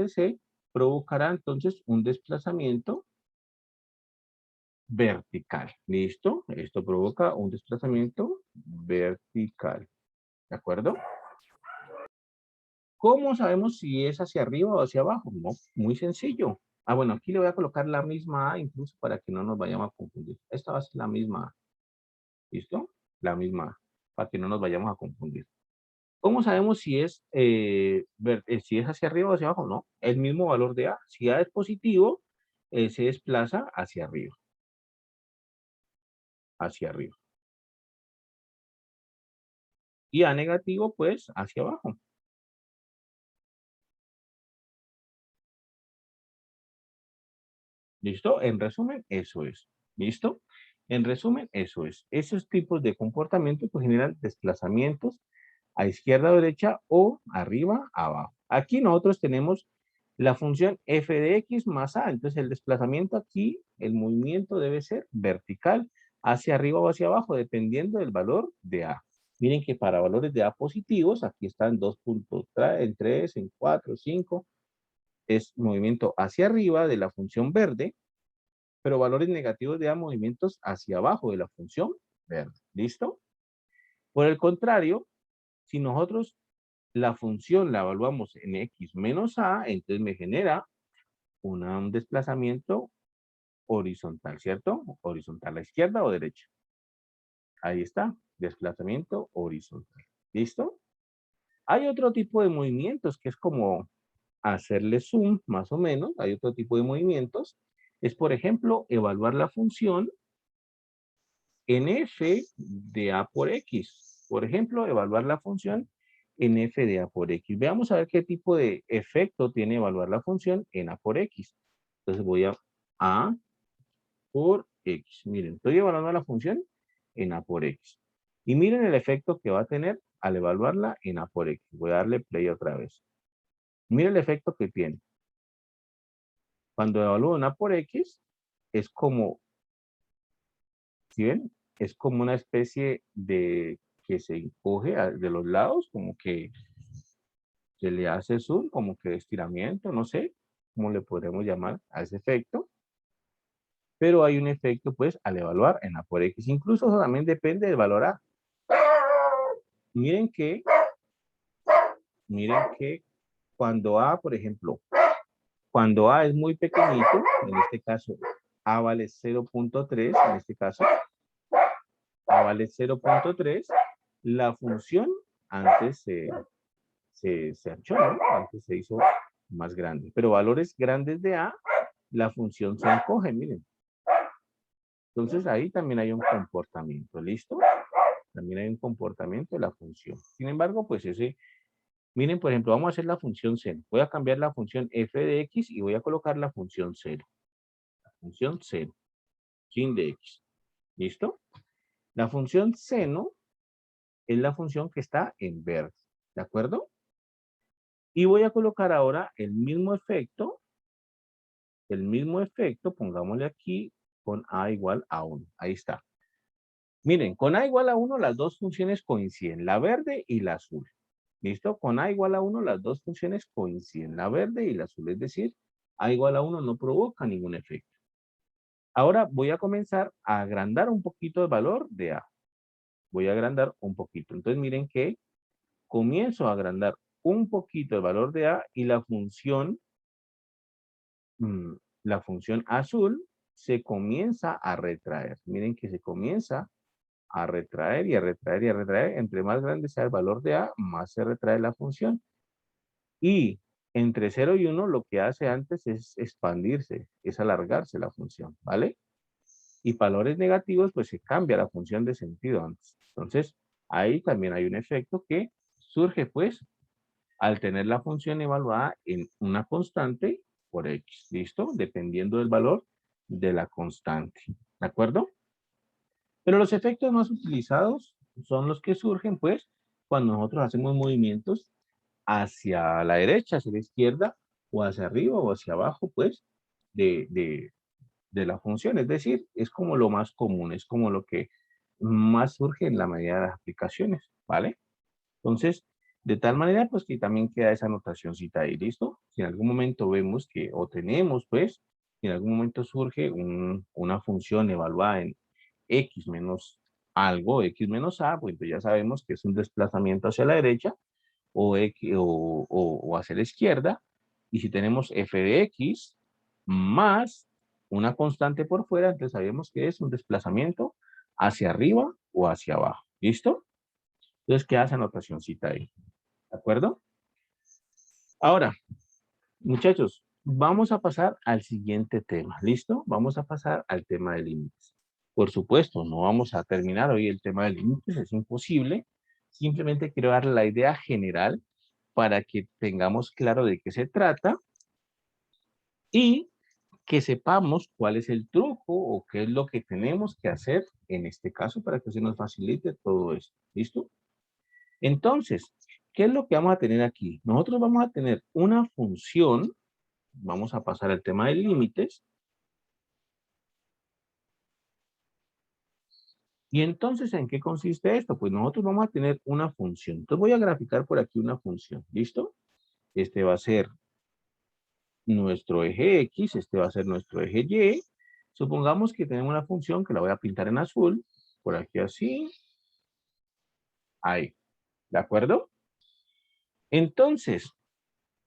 c provocará entonces un desplazamiento vertical. ¿Listo? Esto provoca un desplazamiento vertical. ¿De acuerdo? ¿Cómo sabemos si es hacia arriba o hacia abajo? No, muy sencillo. Ah, bueno, aquí le voy a colocar la misma A incluso para que no nos vayamos a confundir. Esta va a ser la misma A. ¿Listo? La misma A, para que no nos vayamos a confundir. ¿Cómo sabemos si es hacia arriba o hacia abajo? No, el mismo valor de A. Si A es positivo, se desplaza hacia arriba. Hacia arriba. Y A negativo, pues, hacia abajo. ¿Listo? En resumen, eso es. ¿Listo? En resumen, eso es. Esos tipos de comportamientos pues, generan desplazamientos a izquierda o derecha o arriba, abajo. Aquí nosotros tenemos la función f de x más a. Entonces el desplazamiento aquí, el movimiento debe ser vertical hacia arriba o hacia abajo, dependiendo del valor de a. Miren que para valores de a positivos, aquí están 2 puntos, en 3, en 4, 5. Es movimiento hacia arriba de la función verde, pero valores negativos de a movimientos hacia abajo de la función verde. ¿Listo? Por el contrario, si nosotros la función la evaluamos en x menos a, entonces me genera un desplazamiento horizontal, ¿cierto? Horizontal a izquierda o derecha. Ahí está, desplazamiento horizontal. ¿Listo? Hay otro tipo de movimientos que es como hacerle zoom, más o menos. Hay otro tipo de movimientos. Es, por ejemplo, evaluar la función en f de a por x. Por ejemplo, evaluar la función en f de a por x. Veamos a ver qué tipo de efecto tiene evaluar la función en a por x. Entonces voy a por x. Miren, estoy evaluando la función en a por x. Y miren el efecto que va a tener al evaluarla en a por x. Voy a darle play otra vez. Miren el efecto que tiene. Cuando evalúo en a por x, es como, ¿sí ven? es como una especie de que se encoge de los lados, como que se le hace zoom, como que estiramiento, no sé cómo le podremos llamar a ese efecto. Pero hay un efecto, pues, al evaluar en A por X. Incluso eso también depende del valor A. Miren que cuando A, por ejemplo, cuando A es muy pequeñito, en este caso A vale 0.3, en este caso A vale 0.3, la función antes se anchó, ¿no? Antes se hizo más grande. Pero valores grandes de A, la función se encoge, miren. Entonces ahí también hay un comportamiento, ¿listo? También hay un comportamiento de la función. Sin embargo, pues miren, por ejemplo, vamos a hacer la función seno. Voy a cambiar la función f de x y voy a colocar la función 0. La función seno, sin de x. ¿Listo? La función seno es la función que está en verde. ¿De acuerdo? Y voy a colocar ahora el mismo efecto, pongámosle aquí, con a igual a 1. Ahí está. Miren, con a igual a 1 las dos funciones coinciden, la verde y la azul. ¿Listo? Con a igual a 1 las dos funciones coinciden, la verde y la azul. Es decir, a igual a 1 no provoca ningún efecto. Ahora voy a comenzar a agrandar un poquito el valor de a. Voy a agrandar un poquito. Entonces miren que comienzo a agrandar un poquito el valor de a y la función azul se comienza a retraer. Miren que se comienza a retraer y a retraer y a retraer. Entre más grande sea el valor de a, más se retrae la función. Y entre 0 y 1 lo que hace antes es expandirse, es alargarse la función, ¿vale? Y valores negativos, pues se cambia la función de sentido antes. Entonces, ahí también hay un efecto que surge, pues, al tener la función evaluada en una constante por x, ¿listo? Dependiendo del valor de la constante, ¿de acuerdo? Pero los efectos más utilizados son los que surgen, pues, cuando nosotros hacemos movimientos hacia la derecha, hacia la izquierda, o hacia arriba o hacia abajo, pues, de la función. Es decir, es como lo más común, es como lo que más surge en la mayoría de las aplicaciones, ¿vale? Entonces, de tal manera, pues, que también queda esa notacióncita ahí, ¿listo? Si en algún momento vemos que, o tenemos, pues, si en algún momento surge una función evaluada en x menos algo, x menos a, pues ya sabemos que es un desplazamiento hacia la derecha, o hacia la izquierda, y si tenemos f de x más una constante por fuera, entonces sabemos que es un desplazamiento hacia arriba o hacia abajo. ¿Listo? Entonces queda esa notacióncita ahí. ¿De acuerdo? Ahora, muchachos, vamos a pasar al siguiente tema. ¿Listo? Vamos a pasar al tema de límites. Por supuesto, no vamos a terminar hoy el tema de límites, es imposible. Simplemente quiero dar la idea general para que tengamos claro de qué se trata y que sepamos cuál es el truco o qué es lo que tenemos que hacer en este caso para que se nos facilite todo esto. ¿Listo? Entonces, ¿qué es lo que vamos a tener aquí? Nosotros vamos a tener una función, vamos a pasar al tema de límites. Y entonces, ¿en qué consiste esto? Pues nosotros vamos a tener una función. Entonces voy a graficar por aquí una función. ¿Listo? Este va a ser nuestro eje X, este va a ser nuestro eje Y. Supongamos que tenemos una función que la voy a pintar en azul, por aquí así, ahí, ¿de acuerdo? Entonces,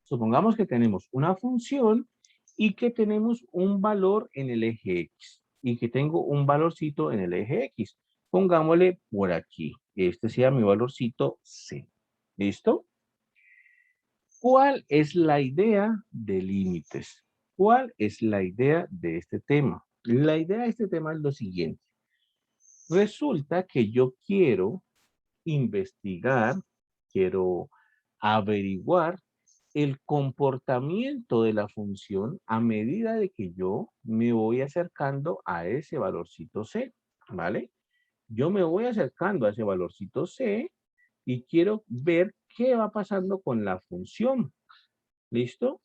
supongamos que tenemos una función y que tenemos un valor en el eje X y que tengo un valorcito en el eje X. Pongámosle por aquí, este sea mi valorcito C, ¿listo? ¿Cuál es la idea de límites? ¿Cuál es la idea de este tema? La idea de este tema es lo siguiente. Resulta que yo quiero investigar, quiero averiguar el comportamiento de la función a medida de que yo me voy acercando a ese valorcito C, ¿vale? Yo me voy acercando a ese valorcito C y quiero ver qué va pasando con la función, ¿listo?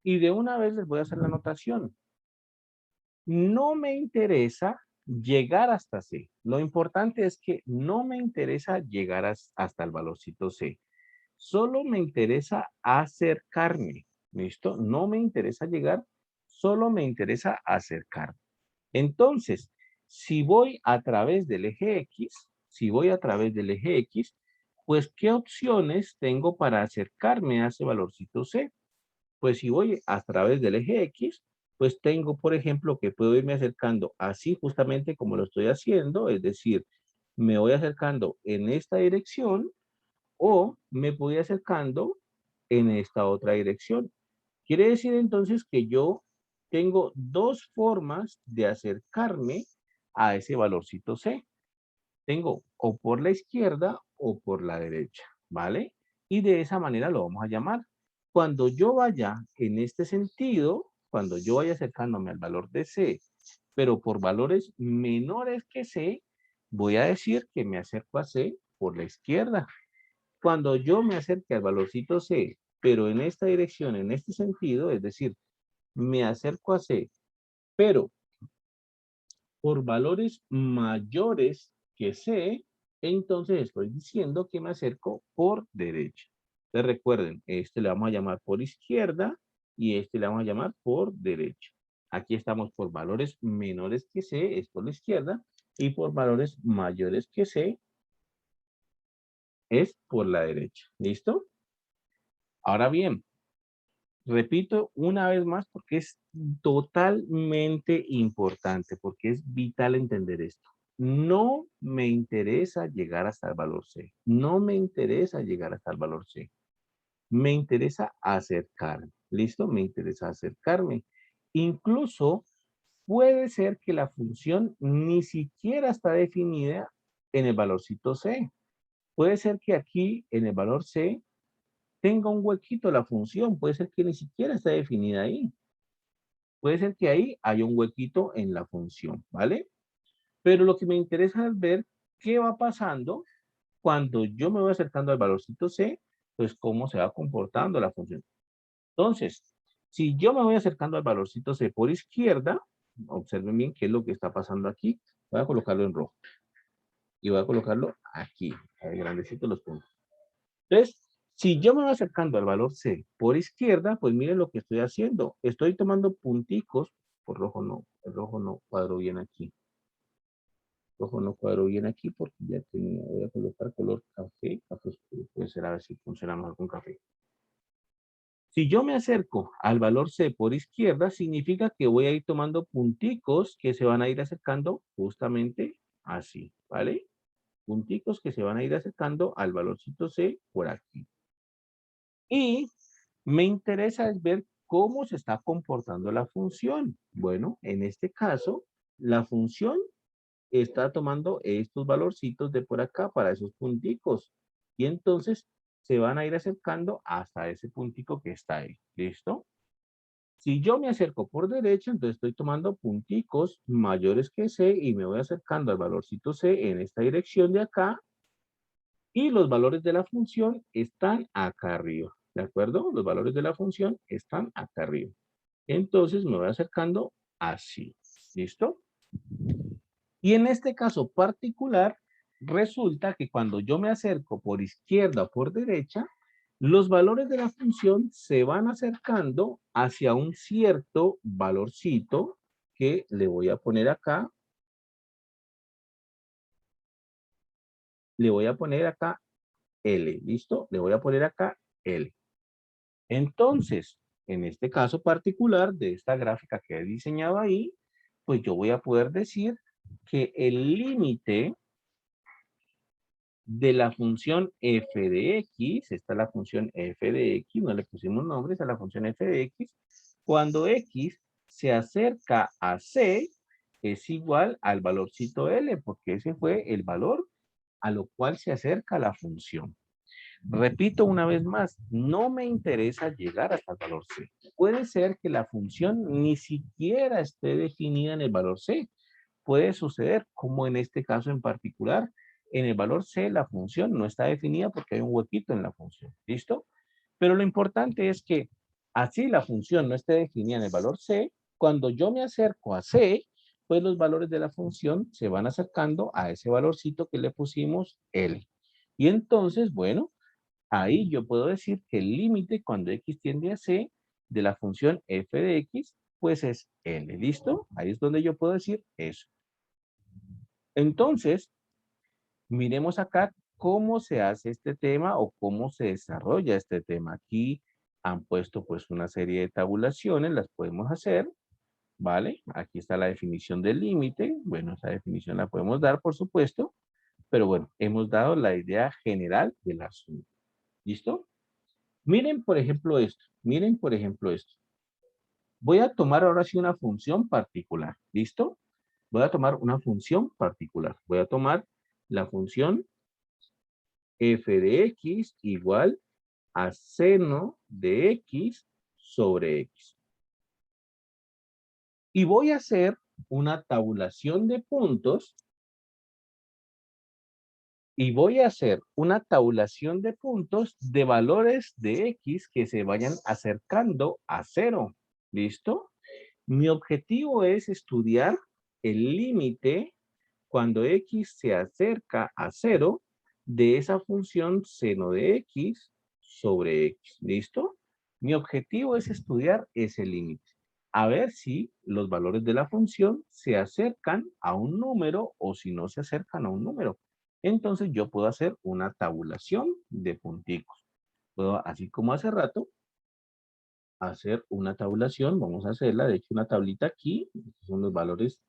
Y de una vez les voy a hacer la anotación. No me interesa llegar hasta C. Lo importante es que no me interesa llegar hasta el valorcito C. Solo me interesa acercarme. ¿Listo? No me interesa llegar, solo me interesa acercarme. Entonces, si voy a través del eje X, pues ¿qué opciones tengo para acercarme a ese valorcito C? Pues si voy a través del eje X, pues tengo, por ejemplo, que puedo irme acercando así justamente como lo estoy haciendo, es decir, me voy acercando en esta dirección o me voy acercando en esta otra dirección. Quiere decir entonces que yo tengo dos formas de acercarme a ese valorcito C. Tengo o por la izquierda o por la derecha, ¿vale? Y de esa manera lo vamos a llamar. Cuando yo vaya en este sentido, cuando yo vaya acercándome al valor de C, pero por valores menores que C, voy a decir que me acerco a C por la izquierda. Cuando yo me acerque al valorcito C, pero en esta dirección, en este sentido, es decir, me acerco a C, pero por valores mayores que C, entonces estoy diciendo que me acerco por derecha. Entonces recuerden, este le vamos a llamar por izquierda y este le vamos a llamar por derecha. Aquí estamos por valores menores que C, es por la izquierda, y por valores mayores que C, es por la derecha. ¿Listo? Ahora bien, repito una vez más porque es totalmente importante, porque es vital entender esto. No me interesa llegar hasta el valor C. No me interesa llegar hasta el valor C. Me interesa acercarme. ¿Listo? Me interesa acercarme. Incluso puede ser que la función ni siquiera está definida en el valorcito C. Puede ser que aquí en el valor C tenga un huequito la función, puede ser que ni siquiera está definida ahí. Puede ser que ahí haya un huequito en la función, ¿vale? Pero lo que me interesa es ver qué va pasando cuando yo me voy acercando al valorcito C, pues cómo se va comportando la función. Entonces, si yo me voy acercando al valorcito C por izquierda, observen bien qué es lo que está pasando aquí. Voy a colocarlo en rojo. Y voy a colocarlo aquí, ahí grandecito los puntos. Entonces, si yo me voy acercando al valor C por izquierda, pues miren lo que estoy haciendo. Estoy tomando punticos, por rojo no, el rojo no cuadro bien aquí. Rojo no cuadro bien aquí porque ya tenía, voy a colocar color café, café oscuro, puede ser a ver si funciona mejor con café. Si yo me acerco al valor C por izquierda, significa que voy a ir tomando punticos que se van a ir acercando justamente así, ¿vale? Punticos que se van a ir acercando al valorcito C por aquí. Y me interesa es ver cómo se está comportando la función. Bueno, en este caso, la función está tomando estos valorcitos de por acá para esos punticos. Y entonces se van a ir acercando hasta ese puntico que está ahí. ¿Listo? Si yo me acerco por derecha, entonces estoy tomando punticos mayores que C y me voy acercando al valorcito C en esta dirección de acá. Y los valores de la función están acá arriba. ¿De acuerdo? Los valores de la función están acá arriba. Entonces me voy acercando así. ¿Listo? Y en este caso particular, resulta que cuando yo me acerco por izquierda o por derecha, los valores de la función se van acercando hacia un cierto valorcito que le voy a poner acá. Le voy a poner acá L. ¿Listo? Le voy a poner acá L. Entonces, en este caso particular de esta gráfica que he diseñado ahí, pues yo voy a poder decir que el límite de la función f de x, esta es la función f de x, no le pusimos nombre, esta es la función f de x, cuando x se acerca a c, es igual al valorcito L, porque ese fue el valor a lo cual se acerca la función. Repito una vez más, no me interesa llegar hasta el valor C. Puede ser que la función ni siquiera esté definida en el valor C. Puede suceder, como en este caso en particular, en el valor C la función no está definida porque hay un huequito en la función. ¿Listo? Pero lo importante es que así la función no esté definida en el valor C, cuando yo me acerco a C, pues los valores de la función se van acercando a ese valorcito que le pusimos L. Y entonces, bueno, ahí yo puedo decir que el límite cuando x tiende a c de la función f de x, pues es L. ¿Listo? Ahí es donde yo puedo decir eso. Entonces, miremos acá cómo se hace este tema o cómo se desarrolla este tema. Aquí han puesto pues una serie de tabulaciones, las podemos hacer, ¿vale? Aquí está la definición del límite. Bueno, esa definición la podemos dar, por supuesto, pero bueno, hemos dado la idea general del asunto. ¿Listo? Miren, por ejemplo, esto. Miren, por ejemplo, esto. Voy a tomar ahora sí una función particular. ¿Listo? Voy a tomar una función particular. Voy a tomar la función f de x igual a seno de x sobre x. Y voy a hacer una tabulación de puntos. Y voy a hacer una tabulación de puntos de valores de x que se vayan acercando a 0. ¿Listo? Mi objetivo es estudiar el límite cuando x se acerca a 0 de esa función seno de x sobre x. ¿Listo? Mi objetivo es estudiar ese límite. A ver si los valores de la función se acercan a un número o si no se acercan a un número. Entonces yo puedo hacer una tabulación de punticos. Puedo, así como hace rato, hacer una tabulación. Vamos a hacerla. De hecho, una tablita aquí. Estos son los valores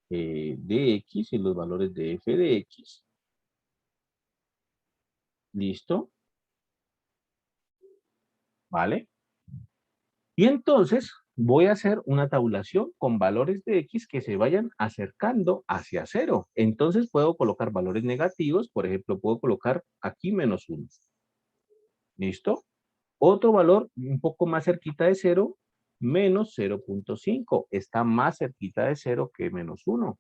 de x y los valores de f de x. ¿Listo? ¿Vale? Y entonces voy a hacer una tabulación con valores de x que se vayan acercando hacia 0. Entonces puedo colocar valores negativos. Por ejemplo, puedo colocar aquí -1. ¿Listo? Otro valor un poco más cerquita de 0, menos 0.5. Está más cerquita de 0 que -1.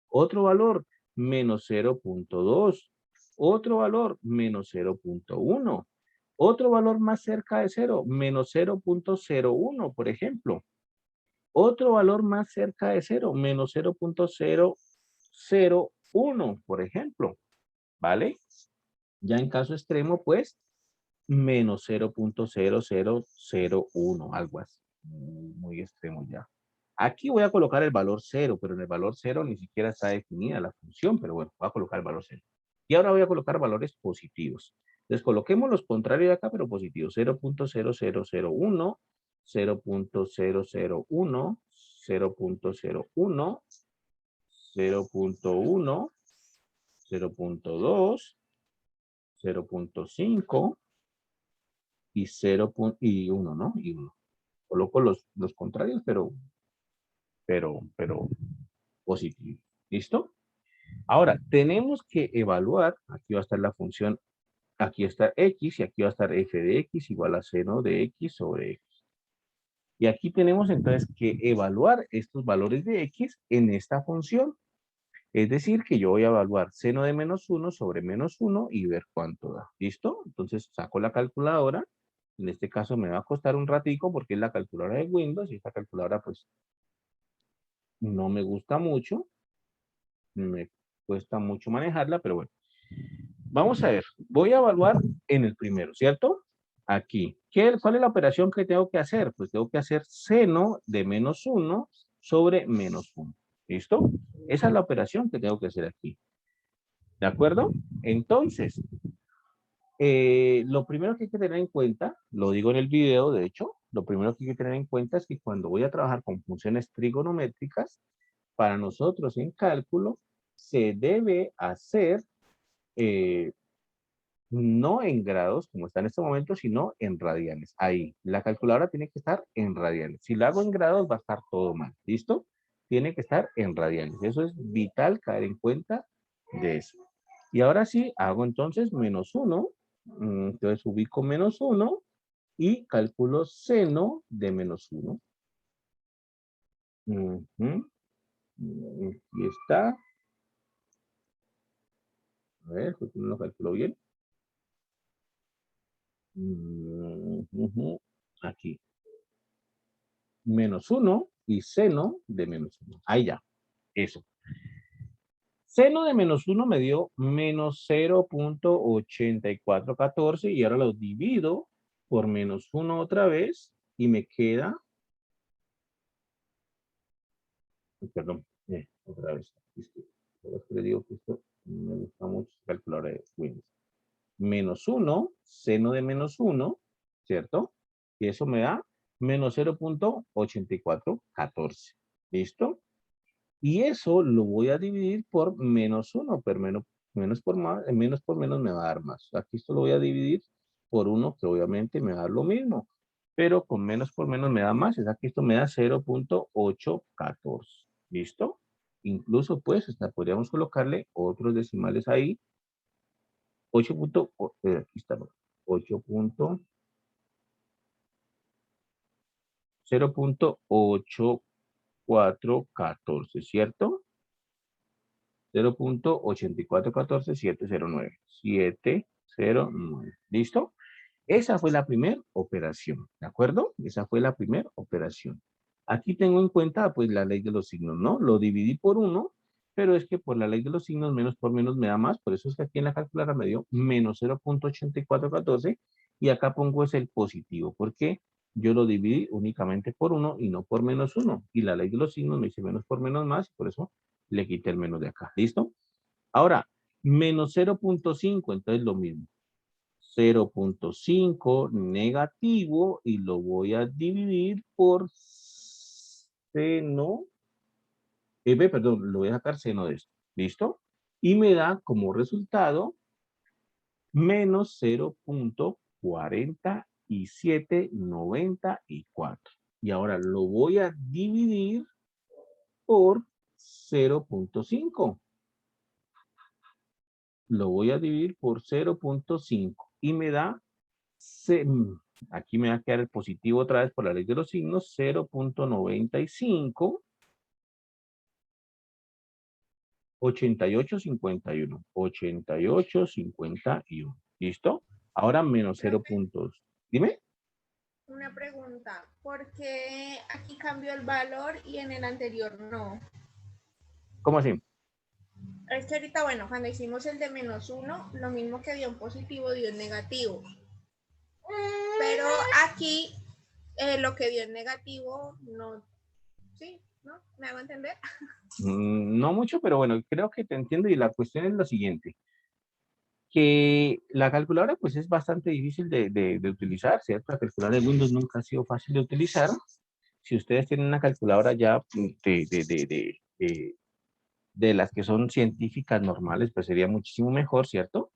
Otro valor, menos 0.2. Otro valor, menos 0.1. Otro valor más cerca de 0, menos 0.01, por ejemplo. Otro valor más cerca de 0, menos 0.001, por ejemplo. ¿Vale? Ya en caso extremo, pues, menos 0.0001, algo así. Muy extremo ya. Aquí voy a colocar el valor 0, pero en el valor 0 ni siquiera está definida la función, pero bueno, voy a colocar el valor 0. Y ahora voy a colocar valores positivos. Entonces coloquemos los contrarios de acá, pero positivos. 0.0001, 0.001, 0.01, 0.1, 0.2, 0.5 y 0. Y 1, ¿no? Y 1. Coloco los contrarios, pero positivo. ¿Listo? Ahora, tenemos que evaluar, aquí va a estar la función, aquí está x y aquí va a estar f de x igual a seno de x sobre x. Y aquí tenemos entonces que evaluar estos valores de x en esta función. Es decir, que yo voy a evaluar seno de -1 sobre -1 y ver cuánto da. ¿Listo? Entonces saco la calculadora. En este caso me va a costar un ratico porque es la calculadora de Windows y esta calculadora pues no me gusta mucho. Me cuesta mucho manejarla, pero bueno. Vamos a ver. Voy a evaluar en el primero, ¿cierto? Aquí. ¿Cuál es la operación que tengo que hacer? Pues tengo que hacer seno de -1 sobre -1. ¿Listo? Esa es la operación que tengo que hacer aquí. ¿De acuerdo? Entonces, lo primero que hay que tener en cuenta, lo digo en el video, de hecho, lo primero que hay que tener en cuenta es que cuando voy a trabajar con funciones trigonométricas, para nosotros en cálculo, se debe hacer no en grados, como está en este momento, sino en radianes. Ahí, la calculadora tiene que estar en radianes. Si la hago en grados, va a estar todo mal. ¿Listo? Tiene que estar en radianes. Eso es vital caer en cuenta de eso. Y ahora sí, hago entonces -1. Entonces ubico -1 y calculo seno de -1. Aquí está. A ver, no lo calculo bien. Aquí. -1 y seno de -1. Ahí ya. Eso. Seno de menos 1 me dio menos 0.8414 y ahora lo divido por menos 1 otra vez y me queda, perdón, otra vez. Le digo que esto me gusta mucho calcular de Windows. Menos 1, seno de menos 1, ¿cierto? Y eso me da menos 0.8414. ¿Listo? Y eso lo voy a dividir por menos 1, pero menos por menos me va a dar más. Aquí esto lo voy a dividir por 1, que obviamente me va a dar lo mismo. Pero con menos por menos me da más. Es aquí esto me da 0.814. ¿Listo? Incluso pues hasta podríamos colocarle otros decimales ahí. 8. Aquí está. 0.8414, ¿cierto? 0.8414709. 709. ¿Listo? Esa fue la primera operación, ¿de acuerdo? Esa fue la primera operación. Aquí tengo en cuenta, pues, la ley de los signos, ¿no? Lo dividí por 1, pero es que por la ley de los signos, menos por menos me da más. Por eso es que aquí en la calculadora me dio menos 0.8414 y acá pongo es el positivo, porque yo lo dividí únicamente por 1 y no por menos 1. Y la ley de los signos me dice menos por menos más, por eso le quité el menos de acá. ¿Listo? Ahora, menos 0.5, entonces lo mismo. 0.5 negativo y lo voy a dividir por seno, perdón, lo voy a sacar seno de esto, ¿listo? Y me da como resultado menos 0.4794. Y ahora lo voy a dividir por 0.5. Lo voy a dividir por 0.5 y me da, aquí me va a quedar el positivo otra vez por la ley de los signos, 0.95, 8851, 8851. ¿Listo? Ahora menos 0 puntos. Dime. Una pregunta, ¿por qué aquí cambió el valor y en el anterior no? ¿Cómo así? Es que ahorita, bueno, cuando hicimos el de menos 1, lo mismo que dio en positivo dio en negativo. Pero aquí lo que dio en negativo no, ¿sí? ¿No? ¿Me hago entender? No mucho, pero bueno, creo que te entiendo y la cuestión es lo siguiente. Que la calculadora pues es bastante difícil de utilizar, ¿cierto? La calculadora de Windows nunca ha sido fácil de utilizar. Si ustedes tienen una calculadora ya de las que son científicas normales, pues sería muchísimo mejor, ¿cierto?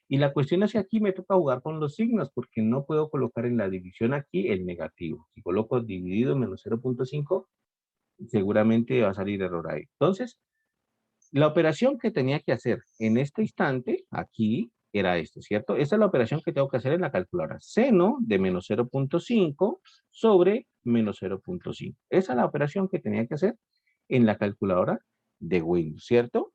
Y la cuestión es que aquí me toca jugar con los signos, porque no puedo colocar en la división aquí el negativo. Si coloco dividido menos 0.5, seguramente va a salir error ahí. Entonces, la operación que tenía que hacer en este instante, aquí, era esto, ¿cierto? Esta es la operación que tengo que hacer en la calculadora. Seno de menos 0.5 sobre menos 0.5. Esa es la operación que tenía que hacer en la calculadora de Windows, ¿cierto?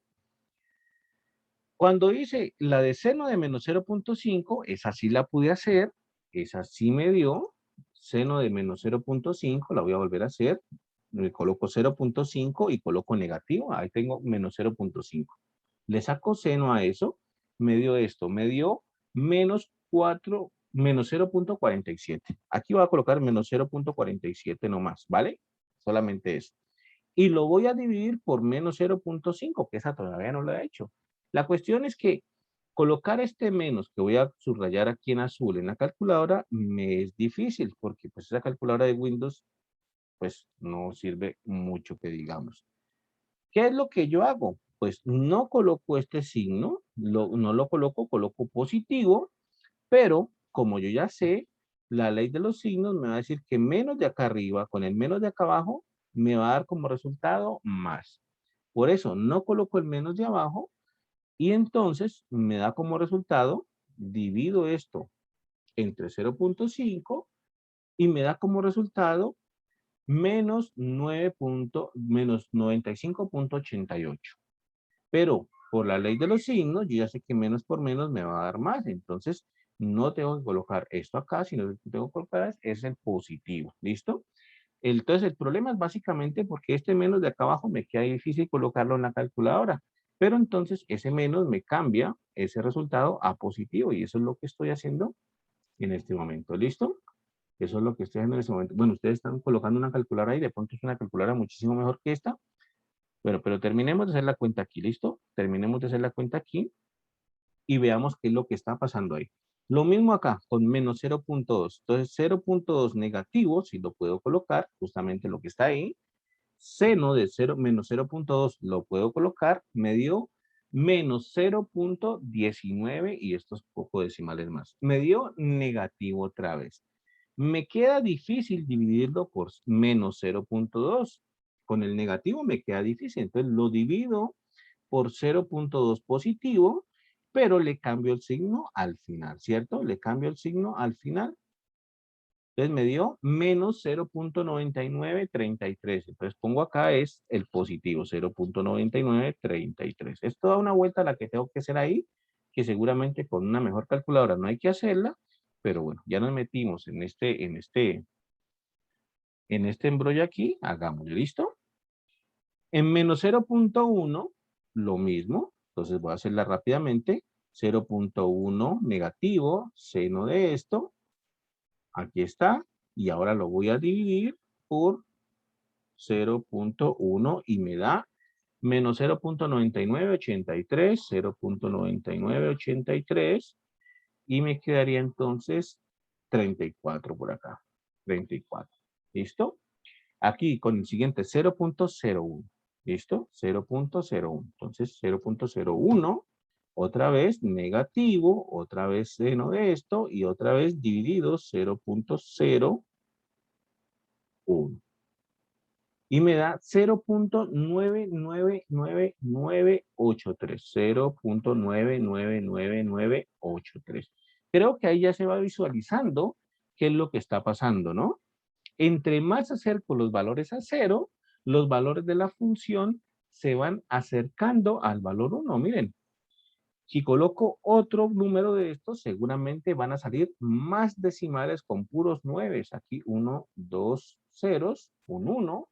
Cuando hice la de seno de menos 0.5, esa sí la pude hacer, esa sí me dio, seno de menos 0.5, la voy a volver a hacer, le coloco 0.5 y coloco negativo, ahí tengo menos 0.5. Le saco seno a eso, me dio esto, me dio menos 4, menos 0.47. Aquí voy a colocar menos 0.47 nomás, ¿vale? Solamente eso. Y lo voy a dividir por menos 0.5, que esa todavía no la he hecho. La cuestión es que colocar este menos que voy a subrayar aquí en azul en la calculadora me es difícil porque pues esa calculadora de Windows pues no sirve mucho que digamos. ¿Qué es lo que yo hago? Pues no coloco este signo, no lo coloco, coloco positivo, pero como yo ya sé, la ley de los signos me va a decir que menos de acá arriba con el menos de acá abajo me va a dar como resultado más. Por eso no coloco el menos de abajo y entonces me da como resultado, divido esto entre 0.5 y me da como resultado menos 95.88. Pero por la ley de los signos, yo ya sé que menos por menos me va a dar más. Entonces, no tengo que colocar esto acá, sino que tengo que colocar es el positivo. ¿Listo? Entonces, el problema es básicamente porque este menos de acá abajo me queda difícil colocarlo en la calculadora. Pero entonces ese menos me cambia ese resultado a positivo y eso es lo que estoy haciendo en este momento. ¿Listo? Eso es lo que estoy haciendo en este momento. Bueno, ustedes están colocando una calculadora ahí, de pronto es una calculadora muchísimo mejor que esta. Bueno, pero terminemos de hacer la cuenta aquí, ¿listo? Terminemos de hacer la cuenta aquí y veamos qué es lo que está pasando ahí. Lo mismo acá, con menos 0.2. Entonces, 0.2 negativo, si lo puedo colocar, justamente lo que está ahí. Seno de 0 menos 0.2 lo puedo colocar, me dio menos 0.19 y estos pocos decimales más. Me dio negativo otra vez. Me queda difícil dividirlo por menos 0.2. Con el negativo me queda difícil, entonces lo divido por 0.2 positivo, pero le cambio el signo al final, ¿cierto? Le cambio el signo al final. Entonces me dio menos 0.9933. Entonces pongo acá es el positivo, 0.9933. Es toda una vuelta la que tengo que hacer ahí, que seguramente con una mejor calculadora no hay que hacerla, pero bueno, ya nos metimos en este embrollo aquí, hagámoslo, ¿listo? En menos 0.1, lo mismo, entonces voy a hacerla rápidamente, 0.1 negativo, seno de esto, aquí está, y ahora lo voy a dividir por 0.1 y me da menos 0.9983, 0.9983, y me quedaría entonces 34 por acá, 34, ¿listo? Aquí con el siguiente 0.01, ¿listo? 0.01, entonces 0.01, otra vez negativo, otra vez seno de esto y otra vez dividido 0.01. Y me da 0.999983, 0.999983. Creo que ahí ya se va visualizando qué es lo que está pasando, ¿no? Entre más acerco los valores a 0, los valores de la función se van acercando al valor 1. Miren, si coloco otro número de estos, seguramente van a salir más decimales con puros 9. Aquí 1, 2 ceros, un 1.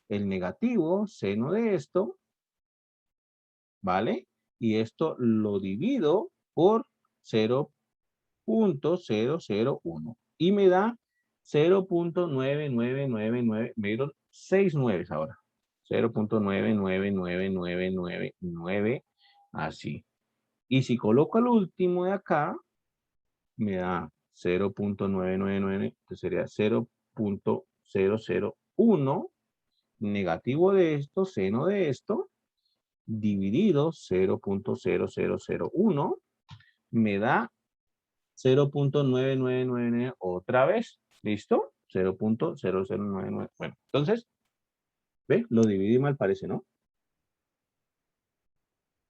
El negativo, seno de esto, ¿vale? Y esto lo divido por 0.001. Y me da 0.9999, me dieron 6 nueves ahora. 0.999999, así. Y si coloco el último de acá, me da 0.999, entonces sería 0.001, negativo de esto, seno de esto, dividido 0.0001, me da 0.9999 otra vez. ¿Listo? 0.0099. Bueno, entonces, ¿ve? Lo dividí mal, parece, ¿no?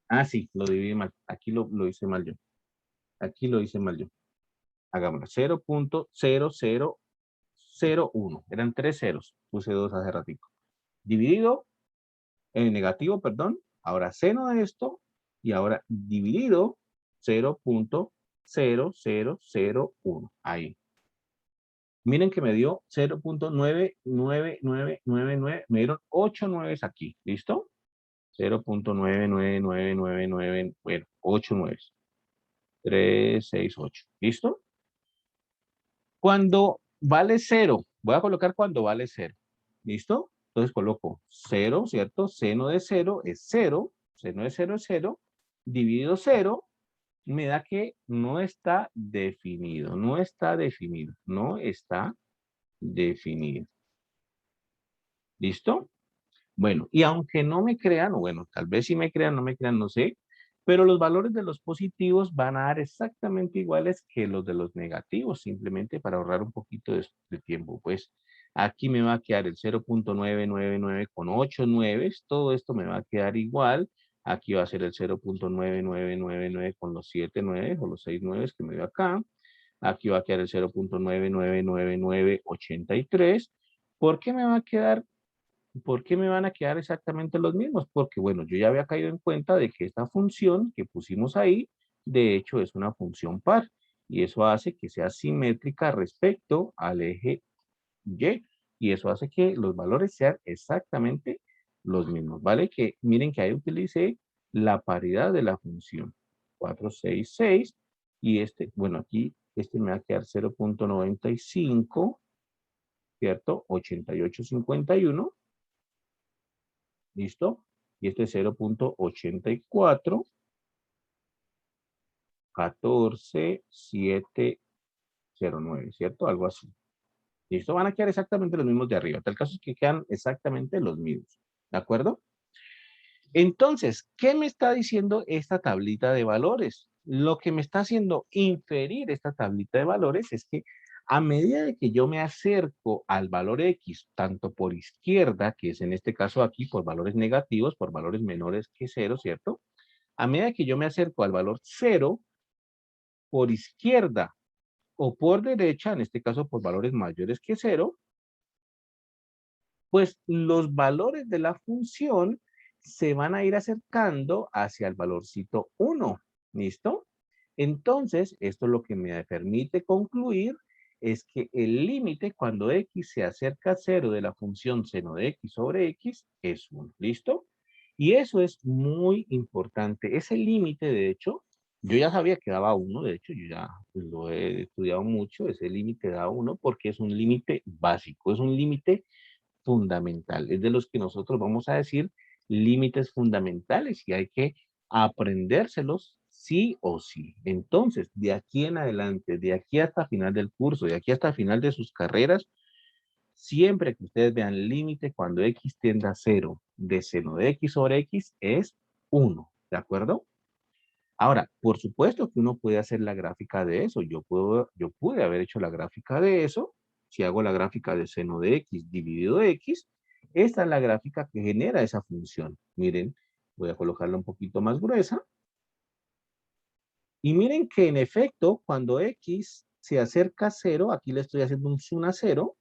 Ah, sí, lo dividí mal. Aquí lo hice mal yo. Aquí lo hice mal yo. Hagámoslo. 0.0001. Eran 3 ceros. Puse 2 hace ratito. Dividido, negativo, perdón. Ahora seno de esto. Y ahora dividido 0.0001. Ahí. Miren que me dio 0.99999. Me dieron 8 nueves aquí. ¿Listo? 0.99999. Bueno, 8 nueves. 3, 6, 8. ¿Listo? Cuando vale 0. Voy a colocar cuando vale 0. ¿Listo? Entonces coloco 0, ¿cierto? Seno de 0 es 0. Seno de 0 es 0. Dividido 0. Me da que no está definido. No está definido. No está definido. ¿Listo? Bueno, y aunque no me crean, o bueno, tal vez sí me crean, no me crean, no sé, pero los valores de los positivos van a dar exactamente iguales que los de los negativos, simplemente para ahorrar un poquito de tiempo. Pues aquí me va a quedar el 0.999 con 8 nueves, todo esto me va a quedar igual. Aquí va a ser el 0.9999 con los 7 nueves o los 6 nueves que me dio acá. Aquí va a quedar el 0.99983. ¿Por qué me va a quedar? ¿Por qué me van a quedar exactamente los mismos? Porque, bueno, yo ya había caído en cuenta de que esta función que pusimos ahí, de hecho, es una función par. Y eso hace que sea simétrica respecto al eje Y. y eso hace que los valores sean exactamente los mismos, ¿vale? Que miren que ahí utilicé la paridad de la función. 466 y este, bueno, aquí este me va a quedar 0.95, ¿cierto? 8851, ¿listo? Y este es 0.84, 14709, ¿cierto? Algo así. ¿Listo? Van a quedar exactamente los mismos de arriba. Tal caso es que quedan exactamente los mismos. ¿De acuerdo? Entonces, ¿qué me está diciendo esta tablita de valores? Lo que me está haciendo inferir esta tablita de valores es que a medida de que yo me acerco al valor X, tanto por izquierda, que es en este caso aquí por valores negativos, por valores menores que 0, ¿cierto? A medida que yo me acerco al valor 0, por izquierda o por derecha, en este caso por valores mayores que 0, pues los valores de la función se van a ir acercando hacia el valorcito 1. ¿Listo? Entonces, esto lo que me permite concluir es que el límite cuando x se acerca a 0 de la función seno de x sobre x es 1. ¿Listo? Y eso es muy importante. Ese límite, de hecho, yo ya sabía que daba 1. De hecho, yo ya lo he estudiado mucho. Ese límite da 1 porque es un límite básico. Es un límite fundamental. Es de los que nosotros vamos a decir límites fundamentales y hay que aprendérselos sí o sí. Entonces, de aquí en adelante, de aquí hasta final del curso, de aquí hasta final de sus carreras, siempre que ustedes vean límite cuando x tiende a 0 de seno de x sobre x es 1, ¿de acuerdo? Ahora, por supuesto que uno puede hacer la gráfica de eso. Yo pude haber hecho la gráfica de eso. Si hago la gráfica de seno de x dividido x, esta es la gráfica que genera esa función. Miren, voy a colocarla un poquito más gruesa. Y miren que en efecto, cuando x se acerca a 0, aquí le estoy haciendo un zoom a 0,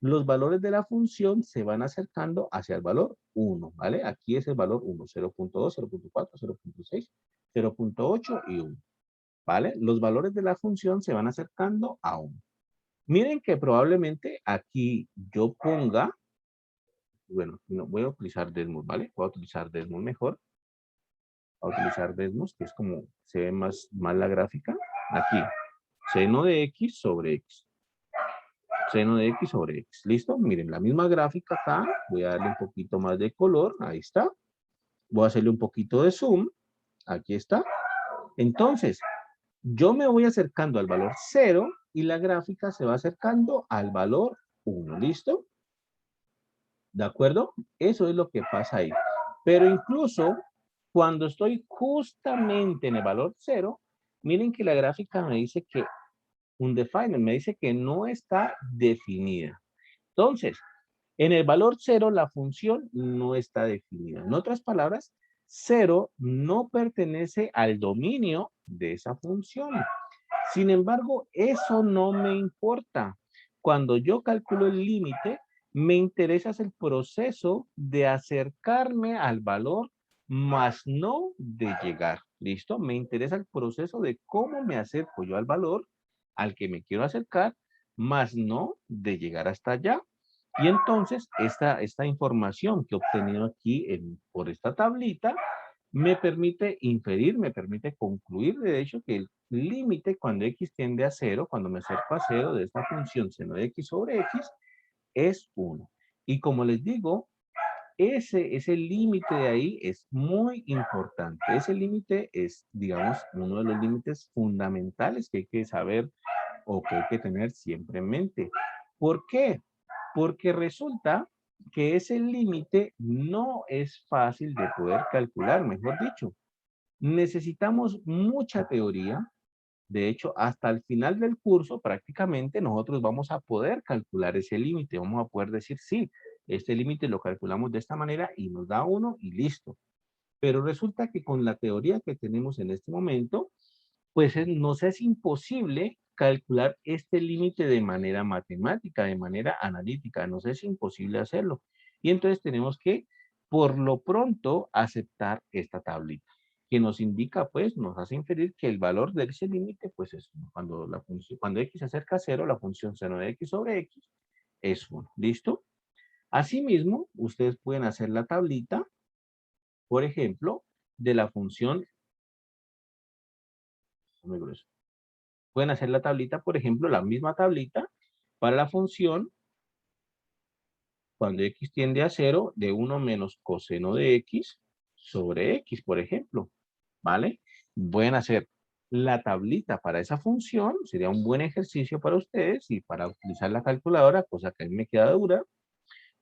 los valores de la función se van acercando hacia el valor 1, ¿vale? Aquí es el valor 1, 0.2, 0.4, 0.6, 0.8 y 1, ¿vale? Los valores de la función se van acercando a 1. Miren que probablemente aquí yo ponga, bueno, no, voy a utilizar Desmos, ¿vale? Voy a utilizar Desmos mejor. Voy a utilizar Desmos, que es como se ve más la gráfica. Aquí, seno de x sobre x. Seno de x sobre x. ¿Listo? Miren, la misma gráfica acá. Voy a darle un poquito más de color. Ahí está. Voy a hacerle un poquito de zoom. Aquí está. Entonces, yo me voy acercando al valor 0 y la gráfica se va acercando al valor 1. ¿Listo? ¿De acuerdo? Eso es lo que pasa ahí. Pero incluso cuando estoy justamente en el valor 0, miren que la gráfica me dice que undefined, me dice que no está definida. Entonces, en el valor 0 la función no está definida. En otras palabras, 0 no pertenece al dominio de esa función. Sin embargo, eso no me importa. Cuando yo calculo el límite, me interesa el proceso de acercarme al valor, más no de llegar. ¿Listo? Me interesa el proceso de cómo me acerco yo al valor al que me quiero acercar, más no de llegar hasta allá. Y entonces, esta información que he obtenido aquí por esta tablita, me permite inferir, me permite concluir, de hecho, que el límite cuando x tiende a 0, cuando me acerco a 0 de esta función seno de x sobre x, es 1. Y como les digo, ese límite de ahí es muy importante. Ese límite es, digamos, uno de los límites fundamentales que hay que saber o que hay que tener siempre en mente. ¿Por qué? Porque resulta que ese límite no es fácil de poder calcular, mejor dicho. Necesitamos mucha teoría. De hecho, hasta el final del curso, prácticamente nosotros vamos a poder calcular ese límite. Vamos a poder decir, sí, este límite lo calculamos de esta manera y nos da 1 y listo. Pero resulta que con la teoría que tenemos en este momento, pues nos es imposible calcular este límite de manera matemática, de manera analítica. Nos es imposible hacerlo. Y entonces tenemos que, por lo pronto, aceptar esta tablita, que nos indica, pues, nos hace inferir que el valor de ese límite, pues, es cuando x se acerca a 0, la función seno de x sobre x es 1. ¿Listo? Asimismo, ustedes pueden hacer la tablita, por ejemplo, de la función. Muy grueso. Pueden hacer la tablita, por ejemplo, la misma tablita para la función cuando x tiende a 0 de 1 menos coseno de x sobre x, por ejemplo. ¿Vale? Pueden hacer la tablita para esa función, sería un buen ejercicio para ustedes y para utilizar la calculadora, cosa que a mí me queda dura,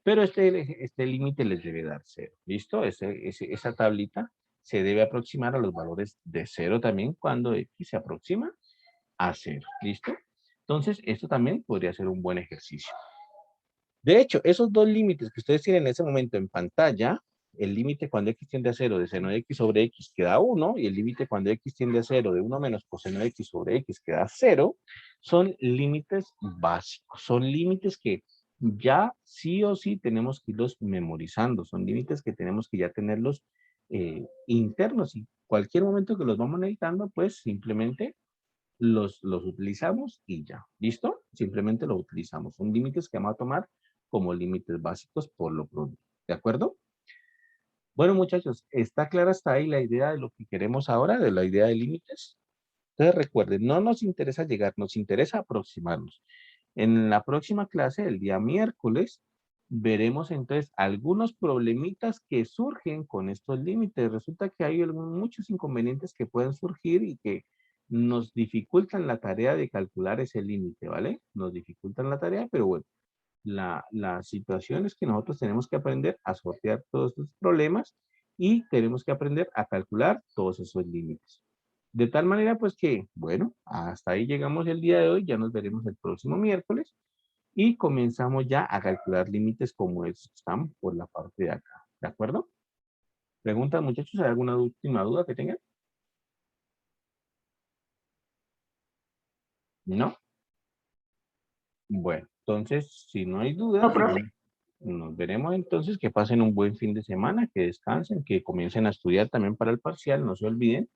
pero este límite les debe dar 0. ¿Listo? Esa tablita se debe aproximar a los valores de 0 también cuando x se aproxima a 0. ¿Listo? Entonces, esto también podría ser un buen ejercicio. De hecho, esos dos límites que ustedes tienen en ese momento en pantalla, el límite cuando x tiende a 0 de seno de x sobre x queda 1, y el límite cuando x tiende a 0 de 1 menos coseno de x sobre x queda 0, son límites básicos, son límites que ya sí o sí tenemos que irlos memorizando, son límites que tenemos que ya tenerlos internos, y cualquier momento que los vamos necesitando, pues simplemente los utilizamos y ya. ¿Listo? Simplemente los utilizamos. Son límites que vamos a tomar como límites básicos por lo pronto. ¿De acuerdo? Bueno, muchachos, ¿está clara hasta ahí la idea de lo que queremos ahora, de la idea de límites? Entonces recuerden, no nos interesa llegar, nos interesa aproximarnos. En la próxima clase, el día miércoles, veremos entonces algunos problemitas que surgen con estos límites. Resulta que hay muchos inconvenientes que pueden surgir y que nos dificultan la tarea de calcular ese límite, ¿vale? Nos dificultan la tarea, pero bueno, la situación es que nosotros tenemos que aprender a sortear todos estos problemas y tenemos que aprender a calcular todos esos límites. De tal manera, pues que, bueno, hasta ahí llegamos el día de hoy, ya nos veremos el próximo miércoles y comenzamos ya a calcular límites como estos que están por la parte de acá, ¿de acuerdo? ¿Preguntas, muchachos? ¿Hay alguna última duda que tengan? ¿No? Bueno, entonces, si no hay dudas, No, profe. nos veremos entonces, que pasen un buen fin de semana, que descansen, que comiencen a estudiar también para el parcial, no se olviden,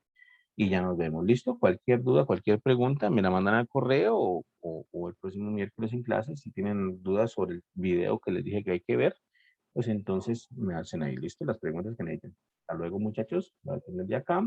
y ya nos vemos. ¿Listo? Cualquier duda, cualquier pregunta, me la mandan al correo o el próximo miércoles en clase. Si tienen dudas sobre el video que les dije que hay que ver, pues entonces me hacen ahí. ¿Listo? Las preguntas que necesiten. Hasta luego, muchachos. Voy a tener ya acá.